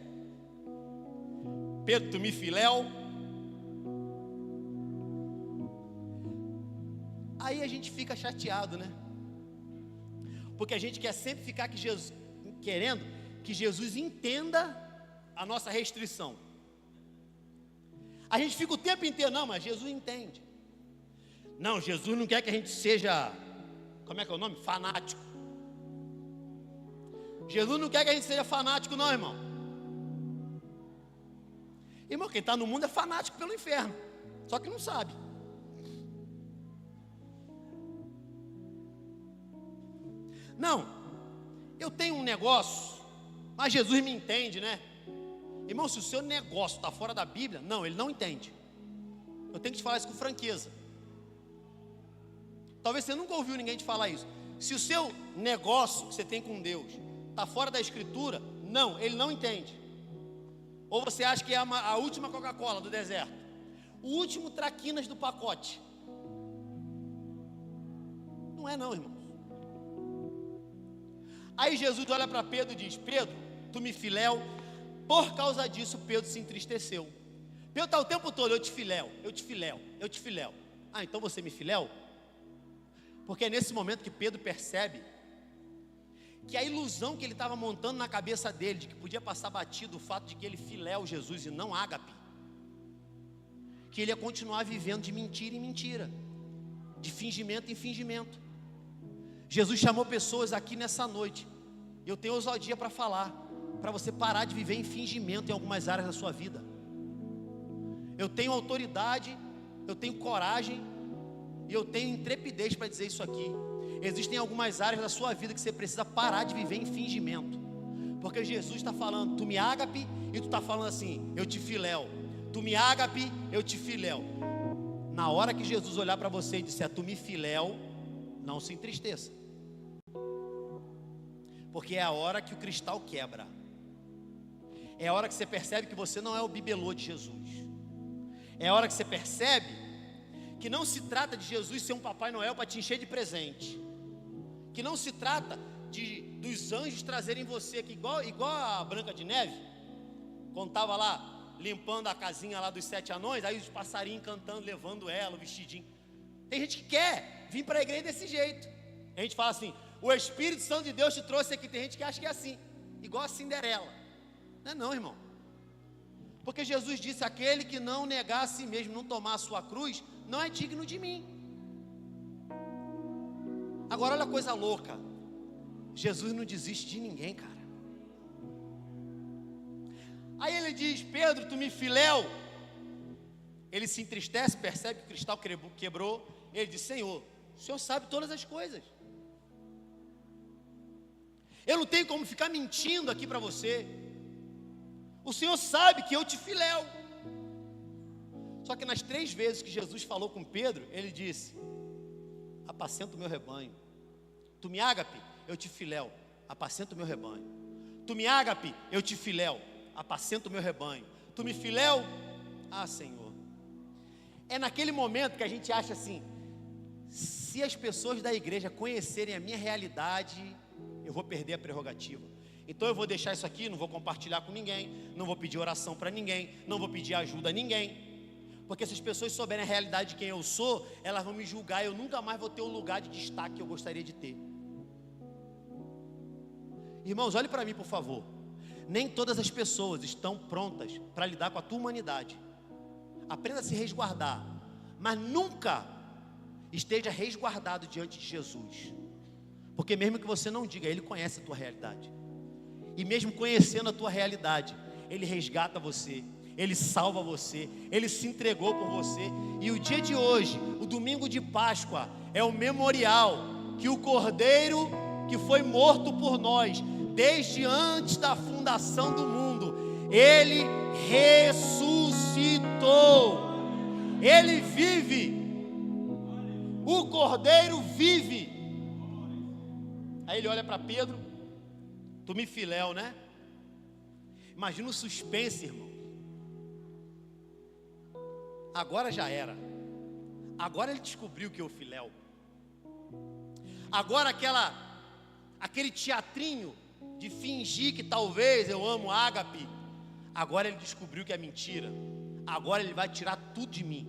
Pedro, tu me filéu. Aí a gente fica chateado, né? Porque a gente quer sempre ficar querendo que Jesus entenda a nossa restrição. A gente fica o tempo inteiro: não, mas Jesus entende. Não, Jesus não quer que a gente seja, como é que é o nome? Fanático. Jesus não quer que a gente seja fanático não, irmão. Irmão, quem está no mundo é fanático pelo inferno, só que não sabe. Não, eu tenho um negócio, mas Jesus me entende, né? Irmão, se o seu negócio está fora da Bíblia, não, ele não entende. Eu tenho que te falar isso com franqueza. Talvez você nunca ouviu ninguém te falar isso. Se o seu negócio que você tem com Deus está fora da Escritura, não, ele não entende. Ou você acha que é a última Coca-Cola do deserto, o último traquinas do pacote. Não é não, irmãos. Aí Jesus olha para Pedro e diz: Pedro, tu me filéu. Por causa disso Pedro se entristeceu. Pedro está o tempo todo: eu te filéu, eu te filéu, eu te filéu. Ah, então você me filéu? Porque é nesse momento que Pedro percebe que a ilusão que ele estava montando na cabeça dele, de que podia passar batido o fato de que ele filéu Jesus e não ágape, que ele ia continuar vivendo de mentira em mentira, de fingimento em fingimento. Jesus chamou pessoas aqui nessa noite, eu tenho ousadia para falar, para você parar de viver em fingimento em algumas áreas da sua vida. Eu tenho autoridade, eu tenho coragem e eu tenho intrepidez para dizer isso aqui. Existem algumas áreas da sua vida que você precisa parar de viver em fingimento, porque Jesus está falando: tu me ágape, e tu está falando assim: eu te filéu. Tu me ágape, eu te filéu. Na hora que Jesus olhar para você e disser: tu me filéu, não se entristeça, porque é a hora que o cristal quebra. É a hora que você percebe que você não é o bibelô de Jesus. É a hora que você percebe que não se trata de Jesus ser um Papai Noel para te encher de presente, que não se trata dos anjos trazerem você aqui, igual a Branca de Neve, quando estava lá limpando a casinha lá dos 7 anões, aí os passarinhos cantando, levando ela, o vestidinho. Tem gente que quer vir para a igreja desse jeito. A gente fala assim: o Espírito Santo de Deus te trouxe aqui. Tem gente que acha que é assim, igual a Cinderela. Não é não, irmão. Porque Jesus disse: aquele que não negar a si mesmo, não tomar a sua cruz, não é digno de mim. Agora olha a coisa louca, Jesus não desiste de ninguém, cara. Aí ele diz: Pedro, tu me filéu. Ele se entristece, percebe que o cristal quebrou. Ele diz: Senhor, o Senhor sabe todas as coisas, eu não tenho como ficar mentindo aqui para você. O Senhor sabe que eu te filéu. Só que nas 3 vezes que Jesus falou com Pedro, ele disse: apacenta o meu rebanho. Tu me ágape, eu te filéu, apacenta o meu rebanho. Tu me ágape, eu te filéu, apacenta o meu rebanho. Tu me filéu, ah Senhor. É naquele momento que a gente acha assim: se as pessoas da igreja conhecerem a minha realidade, eu vou perder a prerrogativa. Então eu vou deixar isso aqui, não vou compartilhar com ninguém, não vou pedir oração para ninguém, não vou pedir ajuda a ninguém, porque se as pessoas souberem a realidade de quem eu sou, elas vão me julgar, eu nunca mais vou ter o lugar de destaque que eu gostaria de ter. Irmãos, olhe para mim, por favor. Nem todas as pessoas estão prontas para lidar com a tua humanidade. Aprenda a se resguardar, mas nunca esteja resguardado diante de Jesus, porque mesmo que você não diga, Ele conhece a tua realidade. E mesmo conhecendo a tua realidade, Ele resgata você, Ele salva você, Ele se entregou por você. E o dia de hoje, o domingo de Páscoa, é o memorial que o Cordeiro que foi morto por nós, desde antes da fundação do mundo, Ele ressuscitou. Ele vive. O Cordeiro vive. Aí ele olha para Pedro: tu me filéu, né? Imagina o suspense, irmão. Agora já era. Agora ele descobriu que é o filéu. Agora aquele teatrinho de fingir que talvez eu amo ágape, agora ele descobriu que é mentira. Agora ele vai tirar tudo de mim.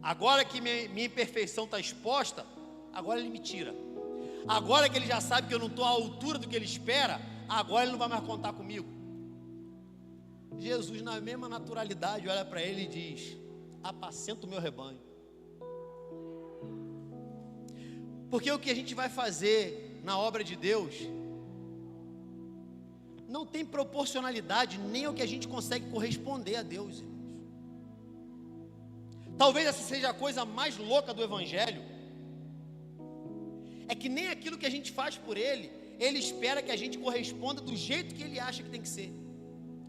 Agora que minha imperfeição está exposta, agora ele me tira. Agora que ele já sabe que eu não estou à altura do que ele espera, agora ele não vai mais contar comigo. Jesus, na mesma naturalidade, olha para ele e diz: apacenta o meu rebanho. Porque o que a gente vai fazer na obra de Deus não tem proporcionalidade nem ao que a gente consegue corresponder a Deus, irmãos. Talvez essa seja a coisa mais louca do Evangelho. é que nem aquilo que a gente faz por Ele, Ele espera que a gente corresponda do jeito que Ele acha que tem que ser,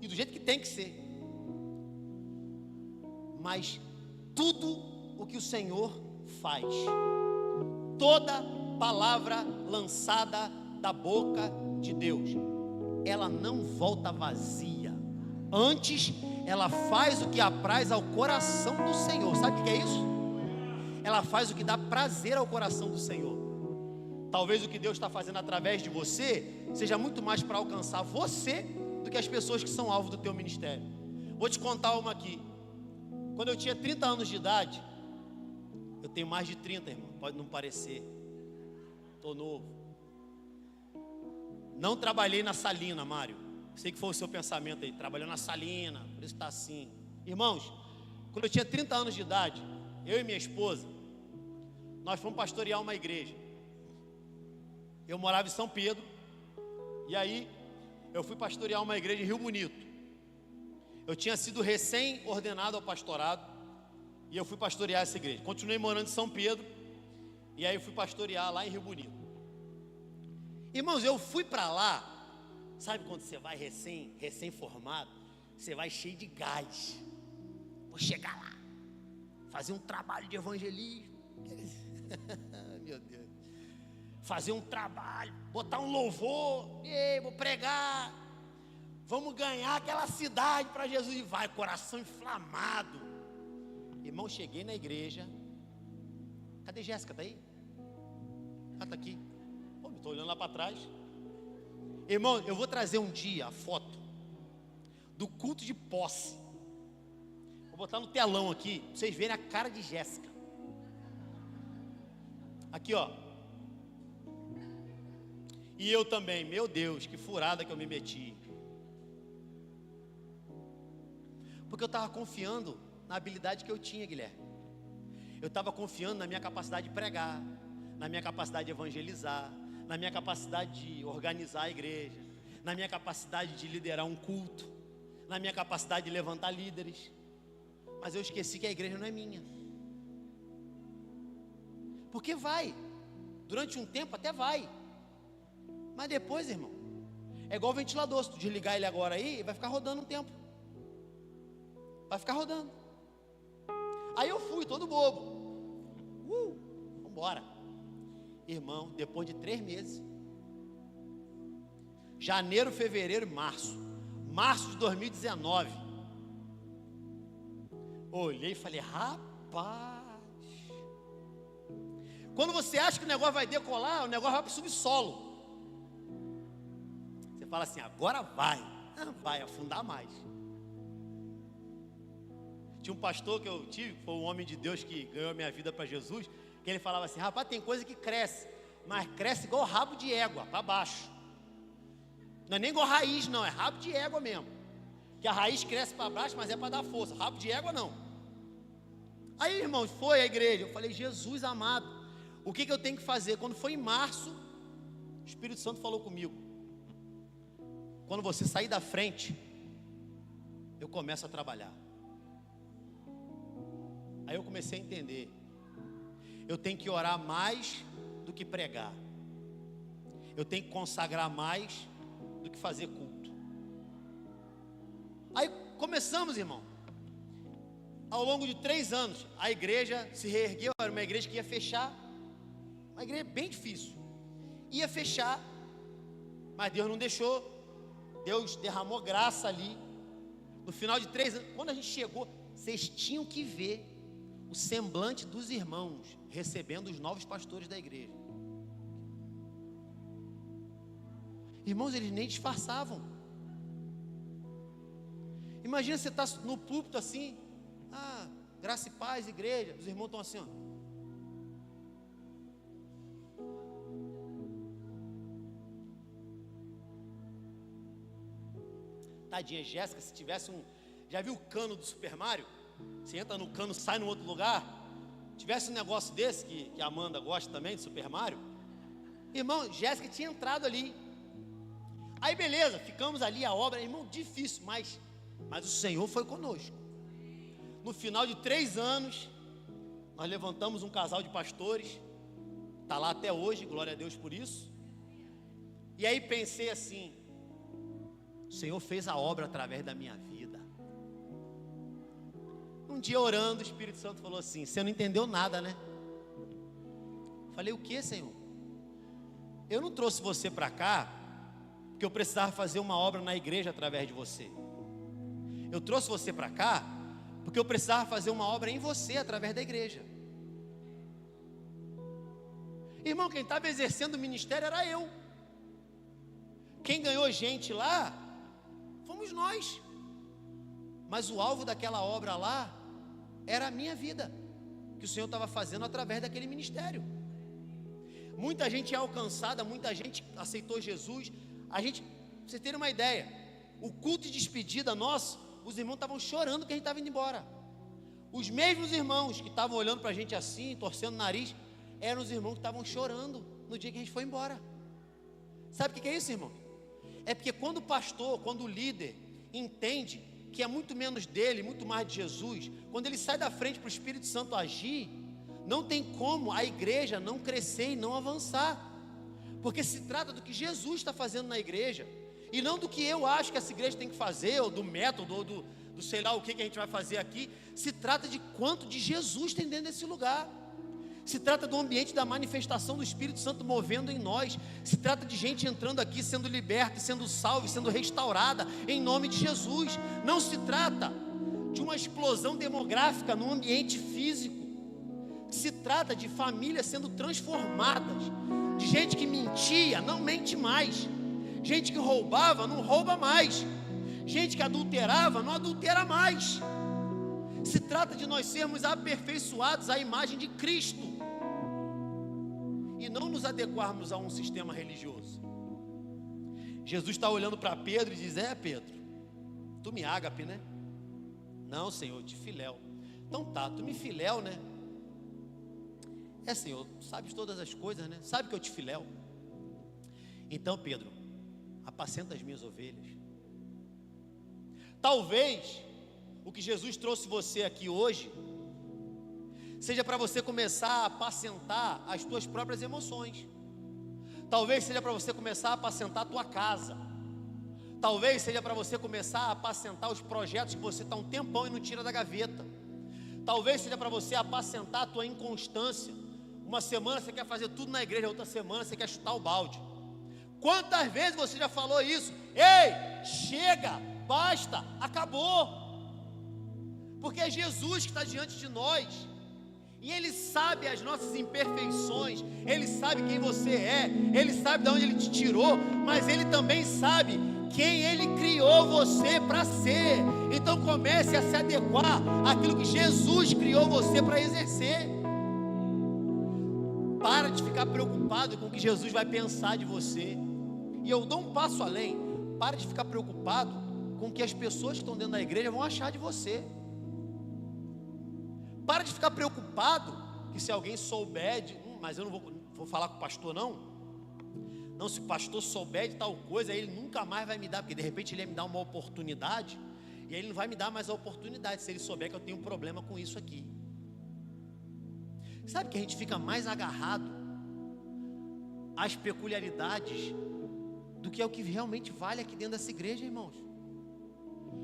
e do jeito que tem que ser. Mas tudo o que o Senhor faz, toda palavra lançada da boca de Deus, ela não volta vazia. Antes, ela faz o que apraz ao coração do Senhor. Sabe o que é isso? Ela faz o que dá prazer ao coração do Senhor. Talvez o que Deus está fazendo através de você seja muito mais para alcançar você do que as pessoas que são alvo do teu ministério. Vou te contar uma aqui. Quando eu tinha 30 anos de idade, eu tenho mais de 30, irmão, pode não parecer, estou novo. Não trabalhei na Salina, Mário. Sei que foi o seu pensamento aí, trabalhou na Salina, por isso está assim. Irmãos, quando eu tinha 30 anos de idade, eu e minha esposa, nós fomos pastorear uma igreja. Eu morava em São Pedro, e aí eu fui pastorear uma igreja em Rio Bonito. Eu tinha sido recém-ordenado ao pastorado, e eu fui pastorear essa igreja. Continuei morando em São Pedro, e aí eu fui pastorear lá em Rio Bonito. Irmãos, eu fui para lá. Sabe quando você vai recém-formado, você vai cheio de gás. Vou chegar lá, fazer um trabalho de evangelismo. Meu Deus. Fazer um trabalho, botar um louvor, vou pregar. Vamos ganhar aquela cidade para Jesus. E vai, coração inflamado. Irmão, cheguei na igreja. Cadê Jéssica? Está aí? Ah, está aqui. Pô, estou olhando lá para trás. Irmão, eu vou trazer um dia a foto do culto de posse. Vou botar no telão aqui, para vocês verem a cara de Jéssica. Aqui, ó. E eu também, meu Deus, que furada que eu me meti. Porque eu estava confiando na habilidade que eu tinha, Guilherme. Eu estava confiando na minha capacidade de pregar, na minha capacidade de evangelizar, na minha capacidade de organizar a igreja, na minha capacidade de liderar um culto, na minha capacidade de levantar líderes. Mas eu esqueci que a igreja não é minha. Porque vai, durante um tempo até vai, mas depois, irmão, é igual o ventilador. Se tu desligar ele agora aí, vai ficar rodando um tempo. Vai ficar rodando. Aí eu fui, todo bobo. Vambora. Irmão, depois de 3 meses, janeiro, fevereiro e março de 2019, olhei e falei, rapaz, quando você acha que o negócio vai decolar, o negócio vai para o subsolo. Você fala assim, agora vai. Não, vai afundar mais. Tinha um pastor que eu tive, foi um homem de Deus que ganhou a minha vida para Jesus, que ele falava assim, rapaz, tem coisa que cresce, mas cresce igual rabo de égua, para baixo. Não é nem igual raiz não, é rabo de égua mesmo. Que a raiz cresce para baixo, mas é para dar força, rabo de égua não. Aí, irmãos, foi a igreja, eu falei, Jesus amado, o que eu tenho que fazer? Quando foi em março, o Espírito Santo falou comigo, quando você sair da frente, eu começo a trabalhar. Aí eu comecei a entender, eu tenho que orar mais do que pregar, eu tenho que consagrar mais do que fazer culto. Aí começamos, irmão. Ao longo de 3 anos, a igreja se reergueu. Era uma igreja que ia fechar, uma igreja bem difícil, ia fechar, mas Deus não deixou. Deus derramou graça ali. No final de 3 anos, quando a gente chegou, vocês tinham que ver o semblante dos irmãos recebendo os novos pastores da igreja. Irmãos, eles nem disfarçavam. Imagina você estar no púlpito assim, graça e paz, igreja, os irmãos estão assim, ó. Tadinha Jéssica, se tivesse já viu o cano do Super Mario? Você entra no cano, sai no outro lugar. Tivesse um negócio desse, que a Amanda gosta também, de Super Mario. Irmão, Jéssica tinha entrado ali. Aí beleza, ficamos ali, a obra, irmão, difícil, mas o Senhor foi conosco. No final de 3 anos, nós levantamos um casal de pastores, Está lá até hoje, glória a Deus por isso. E aí pensei assim: o Senhor fez a obra através da minha vida. Um dia orando, o Espírito Santo falou assim: você não entendeu nada, né? Falei: o que, Senhor? Eu não trouxe você para cá porque eu precisava fazer uma obra na igreja através de você. Eu trouxe você para cá porque eu precisava fazer uma obra em você através da igreja. Irmão, quem estava exercendo o ministério era eu. Quem ganhou gente lá fomos nós. Mas o alvo daquela obra lá era a minha vida, que o Senhor estava fazendo através daquele ministério. Muita gente é alcançada, muita gente aceitou Jesus. Pra vocês terem uma ideia, o culto de despedida nosso, os irmãos estavam chorando que a gente estava indo embora. Os mesmos irmãos que estavam olhando para a gente assim, torcendo o nariz, eram os irmãos que estavam chorando no dia que a gente foi embora. Sabe o que é isso, irmão? É porque quando o pastor, quando o líder entende que é muito menos dele, muito mais de Jesus, quando ele sai da frente para o Espírito Santo agir, não tem como a igreja não crescer e não avançar, porque se trata do que Jesus está fazendo na igreja, e não do que eu acho que essa igreja tem que fazer, ou do método, ou do sei lá o que a gente vai fazer aqui. Se trata de quanto de Jesus tem dentro desse lugar. Se trata do ambiente da manifestação do Espírito Santo movendo em nós. Se trata de gente entrando aqui, sendo liberta, sendo salva, sendo restaurada em nome de Jesus. Não se trata de uma explosão demográfica no ambiente físico. Se trata de famílias sendo transformadas, de gente que mentia, não mente mais, gente que roubava, não rouba mais, gente que adulterava, não adultera mais. Se trata de nós sermos aperfeiçoados à imagem de Cristo e não nos adequarmos a um sistema religioso. Jesus está olhando para Pedro e diz: Pedro, tu me ágape, né? Não, Senhor, te filéu. Então tá, tu me filéu, né? Senhor, sabes todas as coisas, né? Sabe que eu te filéu. Então, Pedro, apacenta as minhas ovelhas. Talvez o que Jesus trouxe você aqui hoje seja para você começar a apacentar as tuas próprias emoções. Talvez seja para você começar a apacentar a tua casa. Talvez seja para você começar a apacentar os projetos que você está um tempão e não tira da gaveta. Talvez seja para você apacentar a tua inconstância. Uma semana você quer fazer tudo na igreja, outra semana você quer chutar o balde. Quantas vezes você já falou isso? Ei, chega, basta, acabou. Porque é Jesus que está diante de nós, e Ele sabe as nossas imperfeições, Ele sabe quem você é, Ele sabe de onde Ele te tirou, mas Ele também sabe quem Ele criou você para ser. Então comece a se adequar àquilo que Jesus criou você para exercer. Para de ficar preocupado com o que Jesus vai pensar de você. E eu dou um passo além: para de ficar preocupado com o que as pessoas que estão dentro da igreja vão achar de você. Para de ficar preocupado que se alguém souber de, mas eu não vou falar com o pastor não. Não, se o pastor souber de tal coisa, ele nunca mais vai me dar, porque de repente ele ia me dar uma oportunidade, e aí ele não vai me dar mais a oportunidade, se ele souber que eu tenho um problema com isso aqui. Sabe que a gente fica mais agarrado às peculiaridades do que é o que realmente vale aqui dentro dessa igreja, irmãos.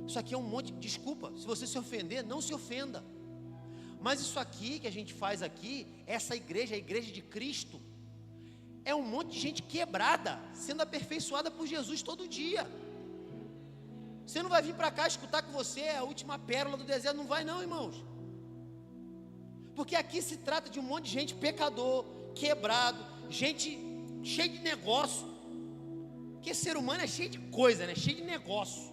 Isso aqui é um monte, desculpa, se você se ofender, não se ofenda. Mas isso aqui que a gente faz aqui, essa igreja, a igreja de Cristo, é um monte de gente quebrada, sendo aperfeiçoada por Jesus todo dia. Você não vai vir para cá escutar que você é a última pérola do deserto, não vai não, irmãos. Porque aqui se trata de um monte de gente pecador, quebrado, gente cheia de negócio. Porque ser humano é cheio de coisa, né? Cheio de negócio.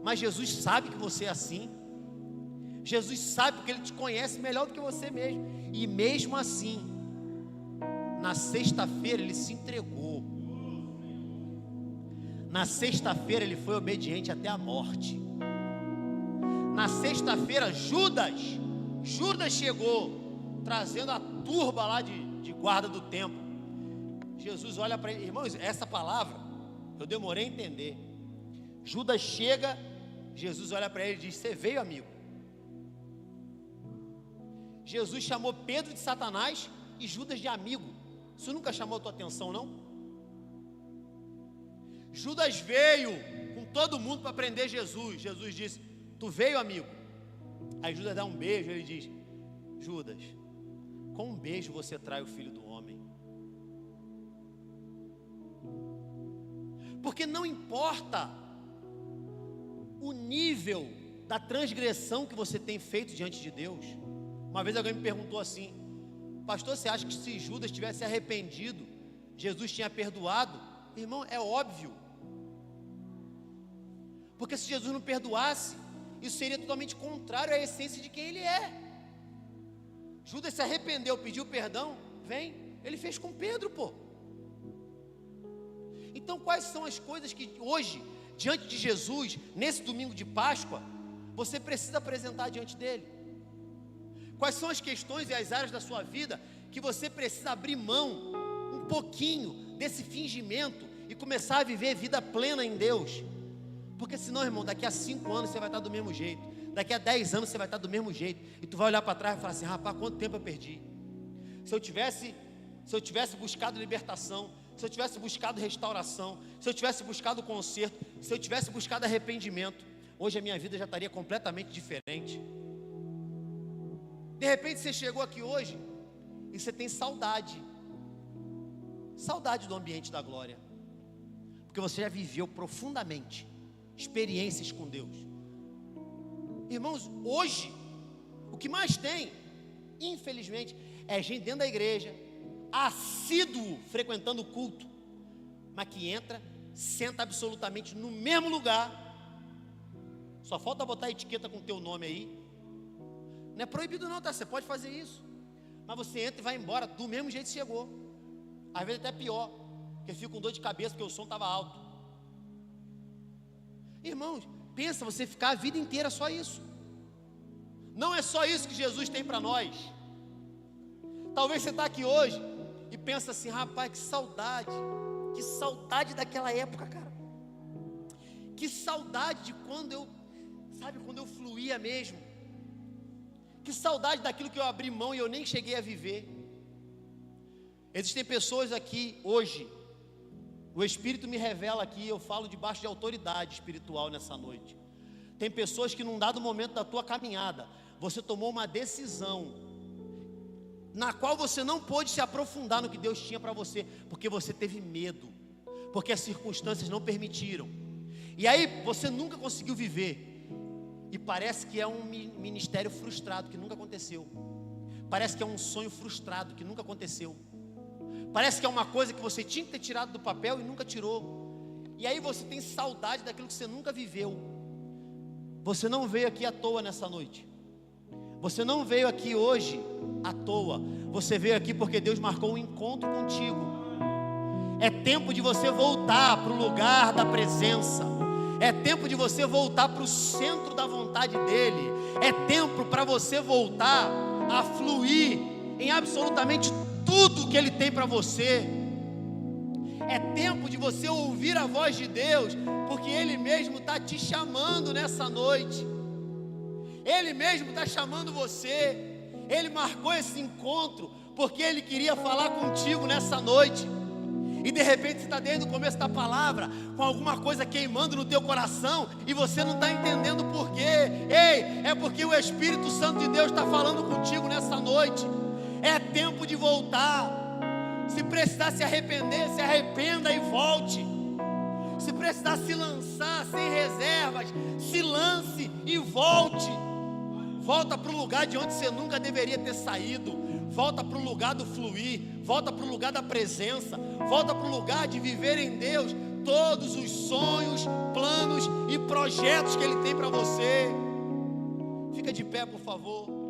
Mas Jesus sabe que você é assim. Jesus sabe porque Ele te conhece melhor do que você mesmo. E mesmo assim, na sexta-feira Ele se entregou. Na sexta-feira Ele foi obediente até a morte. Na sexta-feira Judas chegou, trazendo a turba lá de guarda do templo. Jesus olha para ele, irmãos, essa palavra eu demorei a entender. Judas chega, Jesus olha para ele e diz: você veio, amigo? Jesus chamou Pedro de Satanás e Judas de amigo. Isso nunca chamou a tua atenção, não? Judas veio com todo mundo para prender Jesus. Jesus disse: tu veio, amigo? Aí Judas dá um beijo, ele diz: Judas, com um beijo você trai o Filho do Homem. Porque não importa o nível da transgressão que você tem feito diante de Deus. Uma vez alguém me perguntou assim: pastor, você acha que se Judas tivesse arrependido, Jesus tinha perdoado? Irmão, é óbvio. Porque se Jesus não perdoasse, isso seria totalmente contrário à essência de quem ele é. Judas se arrependeu, pediu perdão, vem, ele fez com Pedro, pô. Então quais são as coisas que hoje, diante de Jesus, nesse domingo de Páscoa, você precisa apresentar diante dele? Quais são as questões e as áreas da sua vida que você precisa abrir mão um pouquinho desse fingimento e começar a viver vida plena em Deus? Porque senão, irmão, daqui a 5 anos você vai estar do mesmo jeito, daqui a 10 anos você vai estar do mesmo jeito, e tu vai olhar para trás e falar assim: rapaz, quanto tempo eu perdi? Se eu tivesse buscado libertação, se eu tivesse buscado restauração, se eu tivesse buscado conserto, se eu tivesse buscado arrependimento, hoje a minha vida já estaria completamente diferente. De repente você chegou aqui hoje e você tem saudade do ambiente da glória, porque você já viveu profundamente experiências com Deus. Irmãos, hoje o que mais tem, infelizmente, é gente dentro da igreja, assíduo frequentando o culto, mas que entra, senta absolutamente no mesmo lugar, só falta botar a etiqueta com o teu nome aí. Não é proibido não, tá? Você pode fazer isso, mas você entra e vai embora do mesmo jeito que chegou, às vezes até pior, porque fica com dor de cabeça porque o som estava alto. Irmãos, pensa você ficar a vida inteira só isso. Não é só isso que Jesus tem para nós. Talvez você está aqui hoje e pensa assim: rapaz, que saudade daquela época, cara. Que saudade de quando eu fluía mesmo. Que saudade daquilo que eu abri mão e eu nem cheguei a viver. Existem pessoas aqui hoje, o Espírito me revela aqui, eu falo debaixo de autoridade espiritual nessa noite. Tem pessoas que num dado momento da tua caminhada, você tomou uma decisão, na qual você não pôde se aprofundar no que Deus tinha para você, porque você teve medo, porque as circunstâncias não permitiram, e aí você nunca conseguiu viver, e parece que é um ministério frustrado, que nunca aconteceu, parece que é um sonho frustrado, que nunca aconteceu, parece que é uma coisa que você tinha que ter tirado do papel e nunca tirou, e aí você tem saudade daquilo que você nunca viveu. Você não veio aqui à toa nessa noite, você não veio aqui hoje à toa, você veio aqui porque Deus marcou um encontro contigo. É tempo de você voltar para o lugar da presença, é tempo de você voltar para o centro da vontade dEle, é tempo para você voltar a fluir em absolutamente tudo que Ele tem para você. É tempo de você ouvir a voz de Deus, porque Ele mesmo está te chamando nessa noite. Ele mesmo está chamando você. Ele marcou esse encontro porque Ele queria falar contigo nessa noite. E de repente você está desde o começo da palavra com alguma coisa queimando no teu coração e você não está entendendo por quê. Ei, é porque o Espírito Santo de Deus está falando contigo nessa noite. É tempo de voltar. Se precisar se arrepender, se arrependa e volte. Se precisar se lançar sem reservas, se lance e volte. Volta para o lugar de onde você nunca deveria ter saído. Volta para o lugar do fluir. Volta para o lugar da presença. Volta para o lugar de viver em Deus todos os sonhos, planos e projetos que Ele tem para você. Fica de pé, por favor.